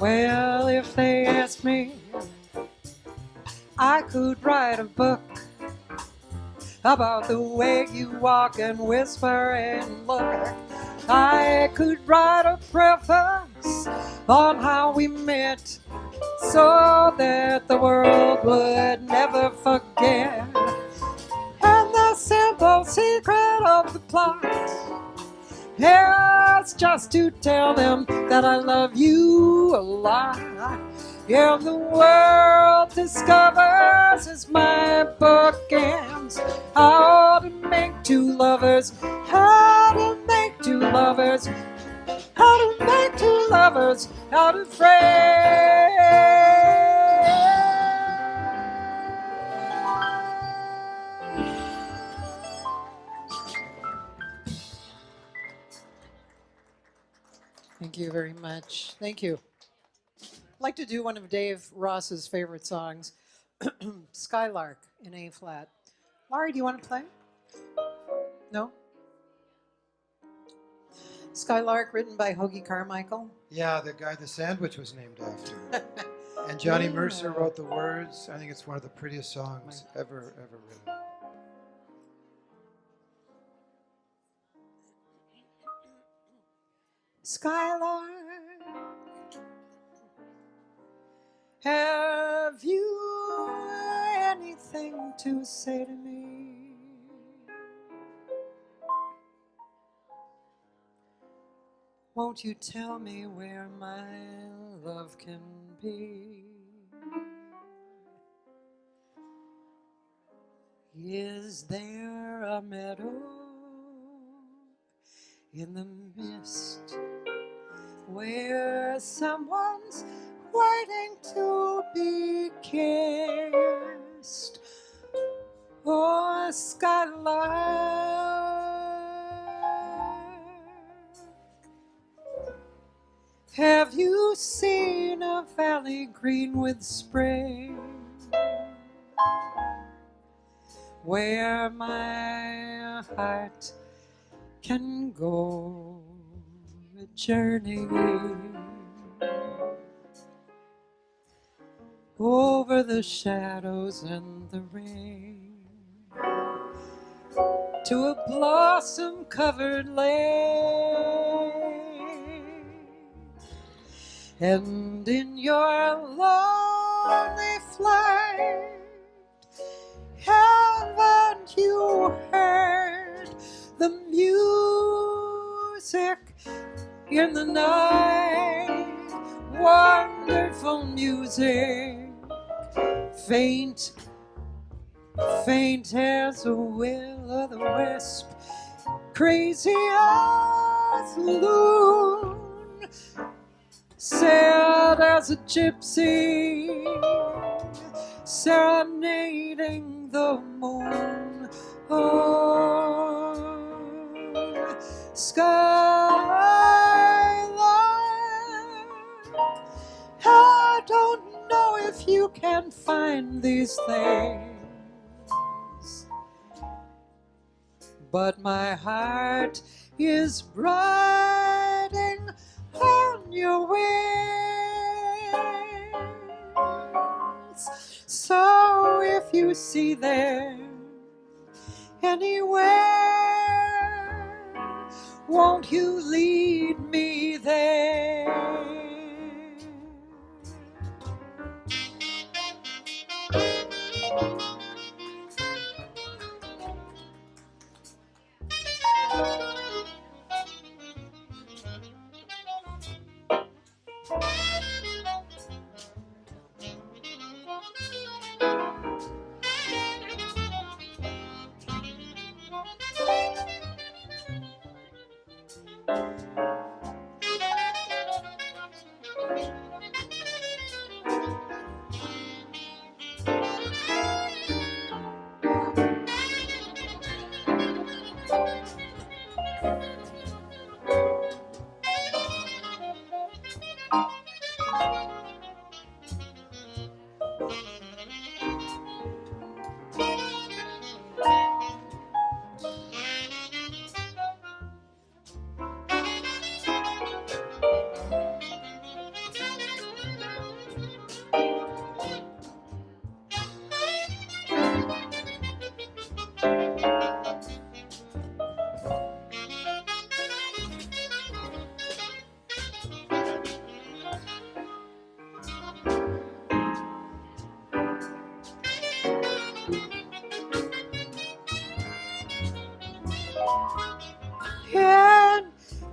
Well, if they asked me, I could write a book about the way you walk and whisper and look. I could write a preface on how we met so that the world would never forget. And the simple secret of the plot is just to tell them that I love you a lot. If the world discovers as my book ends how to make two lovers, how to make two lovers, how to make two lovers out of friends. Thank you very much. Thank you. I'd like to do one of Dave Ross's favorite songs, Skylark in A flat. Laurie, do you want to play? No? Skylark, written by Hoagie Carmichael. Yeah, the guy the sandwich was named after. And Johnny Mercer wrote the words. I think it's one of the prettiest songs ever written. Skylark, have you anything to say to me? Won't you tell me where my love can be? Is there a meadow in the mist where someone's waiting to be kissed? Oh, Skylark, have you seen a valley green with spring, where my heart can go a journeying over the shadows and the rain to a blossom-covered lane? And in your lonely flight, haven't you heard the music in the night? Wonderful music, faint, faint as a will-o'-the-wisp, crazy as a loon, sad as a gypsy, serenading the moon. Oh, Skylark, I don't know if you can find these things, but my heart is riding on your wings. So if you see them anywhere, won't you lead me there?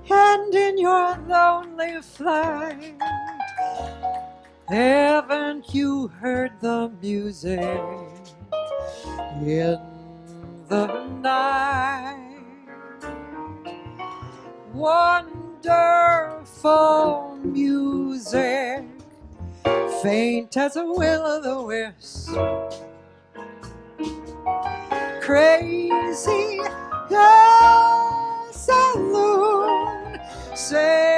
And in your lonely flight, haven't you heard the music in the night? Wonderful music, faint as a will-o'-the-wisp, crazy as a loon, sad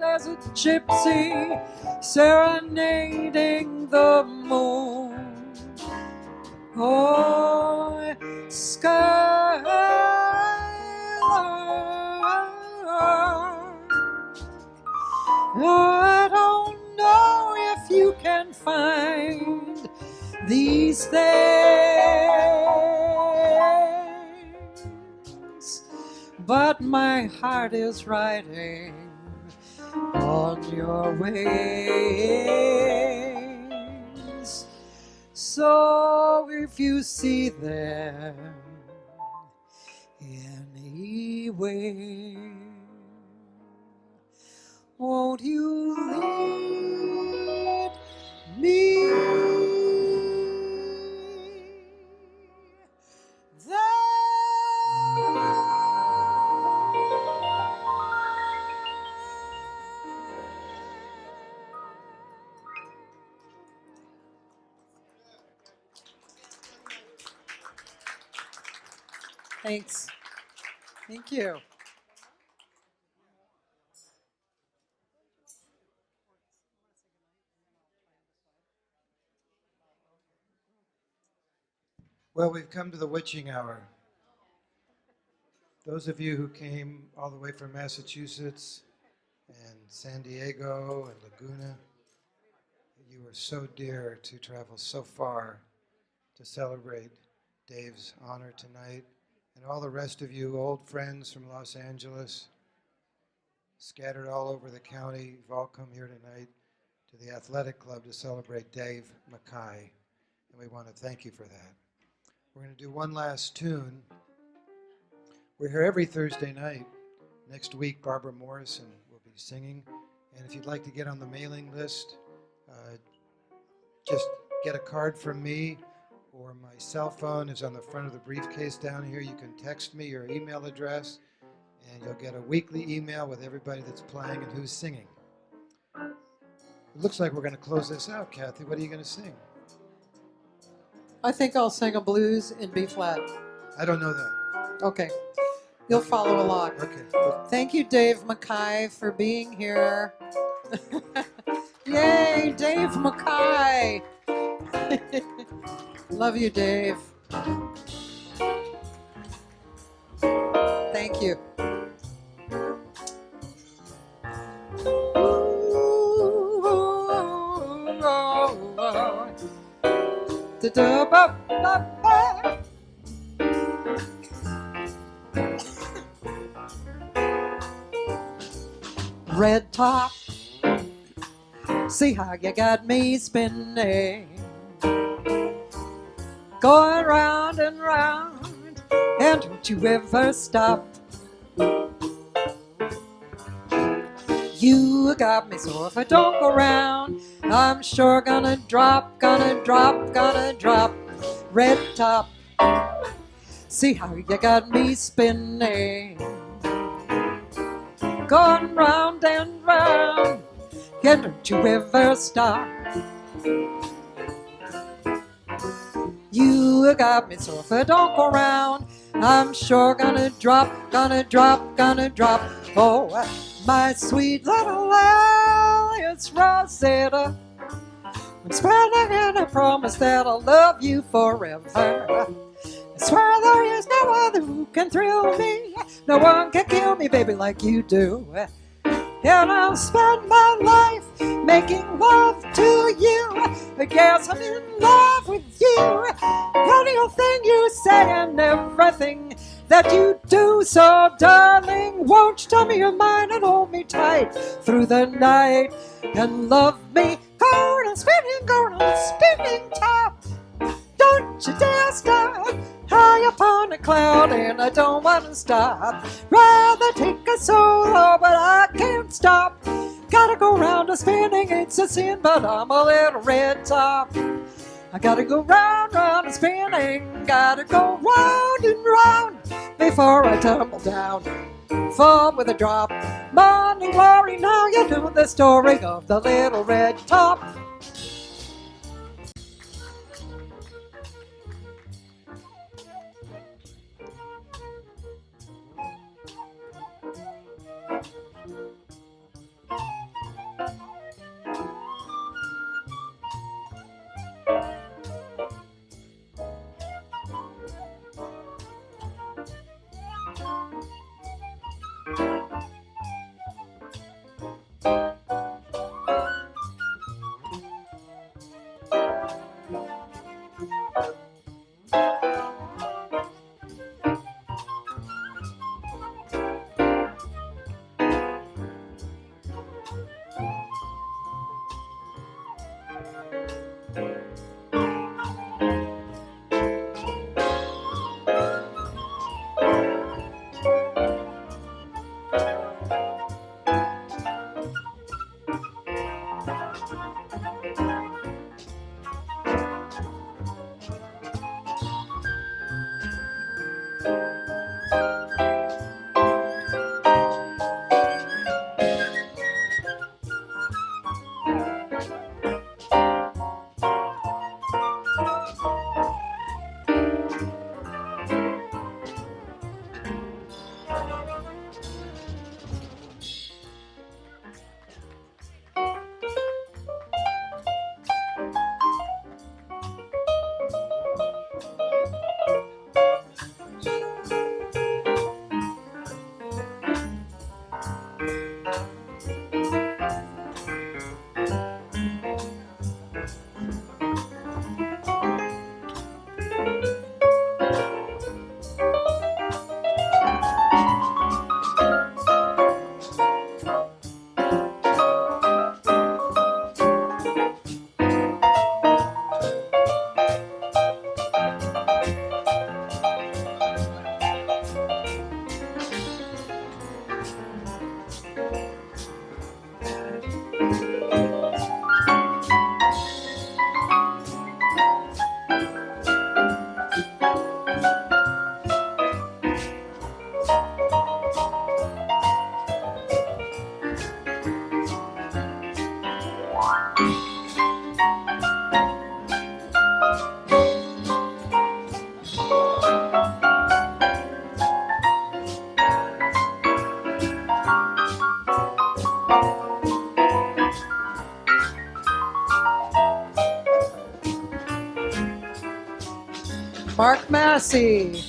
as a gypsy serenading the moon. Oh, skylark, I don't know if you can find these things, but my heart is riding on your wings. So if you see them anywhere, won't you lead me Thanks. Thank you. Well, we've come to the witching hour. Those of you who came all the way from Massachusetts and San Diego and Laguna, you were so dear to travel so far to celebrate Dave's honor tonight. And all the rest of you, old friends from Los Angeles, scattered all over the county, you've all come here tonight to the athletic club to celebrate Dave Mackay. And we want to thank you for that. We're going to do one last tune. We're here every Thursday night. Next week, Barbara Morrison will be singing. And if you'd like to get on the mailing list, just get a card from me, or my cell phone is on the front of the briefcase down here. You can text me your email address, and you'll get a weekly email with everybody that's playing and who's singing. It looks like we're going to close this out, Kathy. What are you going to sing? I think I'll sing a blues in B flat. I don't know that. Okay. You'll follow along. Okay. Thank you, Dave Mackay, for being here. Yay, Dave Mackay. Love you, Dave. Thank you. Red top, see how you got me spinning, going round and round, and don't you ever stop. You got me so if I don't go round, I'm sure gonna drop, gonna drop, gonna drop. Red top, see how you got me spinning, going round and round, and don't you ever stop. You got me so if I don't go round, I'm sure gonna drop, gonna drop, gonna drop. Oh, My sweet little Alice Rosetta, I'm spending and I promise that I'll love you forever. I swear there is no other who can thrill me. No one can kill me, baby, like you do. And I'll spend my life making love to you. Yes, I'm in love with you. Every little thing you say and everything that you do. So, darling, won't you tell me you're mine and hold me tight through the night and love me? Going on spinning top. Don't you dare stop. High upon a cloud and I don't want to stop. Rather take a solo, but I can't stop. Gotta go round a spinning, it's a sin, but I'm a little red top. I gotta go round, round a spinning. Gotta go round and round before I tumble down. Fall with a drop. Morning glory, now you know the story of the little red top. Mark Massey.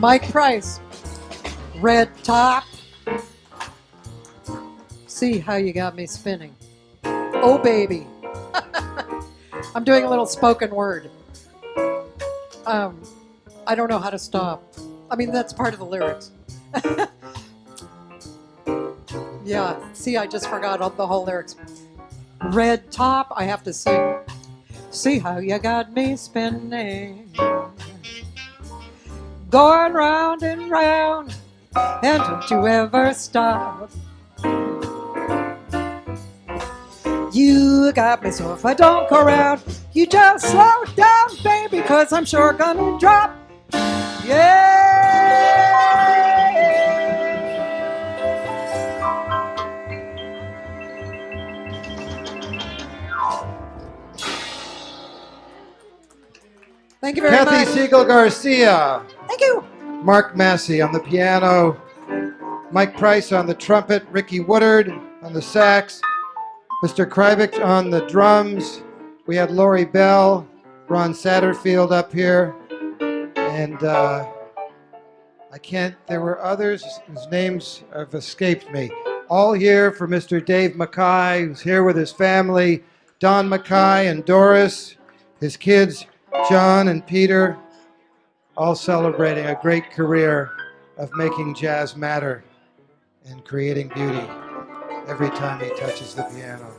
Mike Price, Red Top. See how you got me spinning. Oh, baby. I'm doing a little spoken word. I don't know how to stop. I mean, that's part of the lyrics. Yeah, see, I just forgot all the whole lyrics. Red Top, I have to sing. See how you got me spinning. Going round and round, and don't you ever stop. You got me, so if I don't go round, you just slow down, baby, cause I'm sure gonna drop. Yeah! Thank you very Kathy much. Siegel Garcia. Thank you. Mark Massey on the piano. Mike Price on the trumpet. Ricky Woodard on the sax. Mr. Krivik on the drums. We had Lori Bell, Ron Satterfield up here. And there were others whose names have escaped me. All here for Mr. Dave Mackay, who's here with his family. Don Mackay and Doris, his kids, John and Peter, all celebrating a great career of making jazz matter and creating beauty every time he touches the piano.